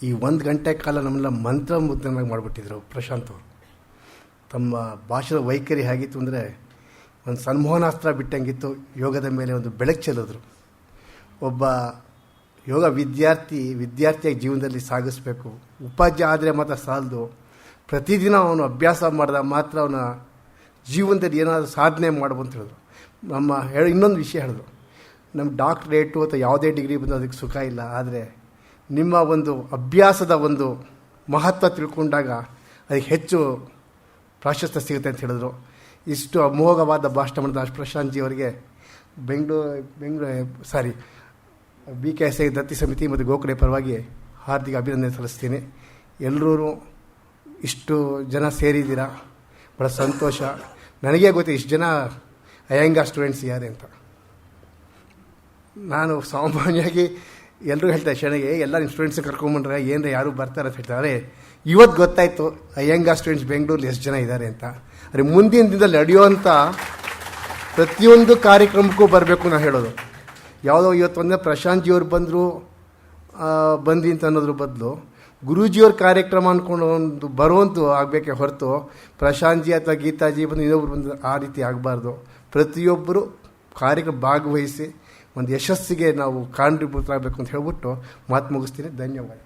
ಈ 1 ಗಂಟೆ ಕಾಲ ನಮ್ಮೆಲ್ಲ ಮಂತ್ರ ಮುದ್ರಣವಾಗಿ ಮಾಡಿಬಿಟ್ಟಿದ್ರು ಪ್ರಶಾಂತ್ ಅವರು. ತಮ್ಮ ಭಾಷಣದ ವೈಖರಿ ಹೇಗಿತ್ತು ಅಂದರೆ ಒಂದು ಸನ್ಮೋಹನಾಸ್ತ್ರ ಬಿಟ್ಟಂಗಿತ್ತು. ಯೋಗದ ಮೇಲೆ ಒಂದು ಬೆಳಕು ಚೆಲ್ಲಿದ್ರು. ಒಬ್ಬ ಯೋಗ ವಿದ್ಯಾರ್ಥಿಯಾಗಿ ಜೀವನದಲ್ಲಿ ಸಾಗಿಸ್ಬೇಕು. ಉಪಾಧ್ಯಾಯ ಆದರೆ ಮಾತ್ರ ಸಾಲದು. ಪ್ರತಿದಿನ ಅವನು ಅಭ್ಯಾಸ ಮಾಡಿದಾಗ ಮಾತ್ರ ಅವನ ಜೀವನದಲ್ಲಿ ಏನಾದರೂ ಸಾಧನೆ ಮಾಡ್ಬೋದು ಅಂತ ಹೇಳಿದ್ರು. ಇನ್ನೊಂದು ವಿಷಯ ಹೇಳಿದ್ರು, ನಮ್ಮ ಡಾಕ್ಟ್ರೇಟು ಅಥವಾ ಯಾವುದೇ ಡಿಗ್ರಿ ಬಂದು ಅದಕ್ಕೆ ಸುಖ ಇಲ್ಲ, ಆದರೆ ನಿಮ್ಮ ಒಂದು ಅಭ್ಯಾಸದ ಒಂದು ಮಹತ್ವ ತಿಳ್ಕೊಂಡಾಗ ಅದಕ್ಕೆ ಹೆಚ್ಚು ಪ್ರಾಶಸ್ತ್ಯ ಸಿಗುತ್ತೆ ಅಂತ ಹೇಳಿದ್ರು. ಇಷ್ಟು ಅಮೋಘವಾದ ಭಾಷಣ ಮಾಡಿದ ಪ್ರಶಾಂತ್ ಜಿ ಅವರಿಗೆ BK ದತ್ತಿ ಸಮಿತಿ ಮತ್ತು ಗೋಖಲೆ ಪರವಾಗಿ ಹಾರ್ದಿಕ ಅಭಿನಂದನೆ ಸಲ್ಲಿಸ್ತೀನಿ. ಎಲ್ಲರೂ ಇಷ್ಟು ಜನ ಸೇರಿದ್ದೀರಾ, ಬಹಳ ಸಂತೋಷ. ನನಗೇ ಗೊತ್ತಿದೆ ಇಷ್ಟು ಜನ ಅಯ್ಯಂಗಾರ್ ಸ್ಟೂಡೆಂಟ್ಸ್ ಯಾರೇ ಅಂತ. ನಾನು ಸಾಮಾನ್ಯವಾಗಿ ಎಲ್ಲರೂ ಹೇಳ್ತಾರೆ, ಶನಿಗೆ ಎಲ್ಲ ನಿಮ್ಮ ಸ್ಟೂಡೆಂಟ್ಸ್ ಕರ್ಕೊಂಬಂಡ್ರೆ ಏನರ ಯಾರು ಬರ್ತಾರೆ ಅಂತ ಹೇಳ್ತಾರೆ. ಇವತ್ತು ಗೊತ್ತಾಯಿತು ಅಯ್ಯಂಗಾರ್ ಸ್ಟೂಡೆಂಟ್ಸ್ ಬೆಂಗಳೂರಲ್ಲಿ ಎಷ್ಟು ಜನ ಇದ್ದಾರೆ ಅಂತ. ಆದರೆ ಮುಂದಿನ ದಿನದಲ್ಲಿ ನಡೆಯುವಂಥ ಪ್ರತಿಯೊಂದು ಕಾರ್ಯಕ್ರಮಕ್ಕೂ ಬರಬೇಕು ನಾನು ಹೇಳೋದು. ಯಾವುದೋ ಇವತ್ತೊಂದೇ ಪ್ರಶಾಂತ್ ಜಿಯವ್ರು ಬಂದ್ರಿ ಅಂತ ಅನ್ನೋದ್ರ ಬದಲು ಗುರೂಜಿಯವ್ರ ಕಾರ್ಯಕ್ರಮ ಅಂದ್ಕೊಂಡು ಒಂದು ಬರುವಂತೂ ಆಗಬೇಕೆ ಹೊರತು ಪ್ರಶಾಂತ್ ಜಿ ಅಥವಾ ಗೀತಾಜಿ ಬಂದು ಇನ್ನೊಬ್ರು ಬಂದು ಆ ರೀತಿ ಆಗಬಾರ್ದು. ಪ್ರತಿಯೊಬ್ಬರು ಕಾರ್ಯಕ್ರಮ ಭಾಗವಹಿಸಿ ಒಂದು ಯಶಸ್ಸಿಗೆ ನಾವು ಕಾರಣೀಭೂತರಾಗಬೇಕು ಅಂತ ಹೇಳ್ಬಿಟ್ಟು ಮಾತು ಮುಗಿಸ್ತೀನಿ. ಧನ್ಯವಾದ.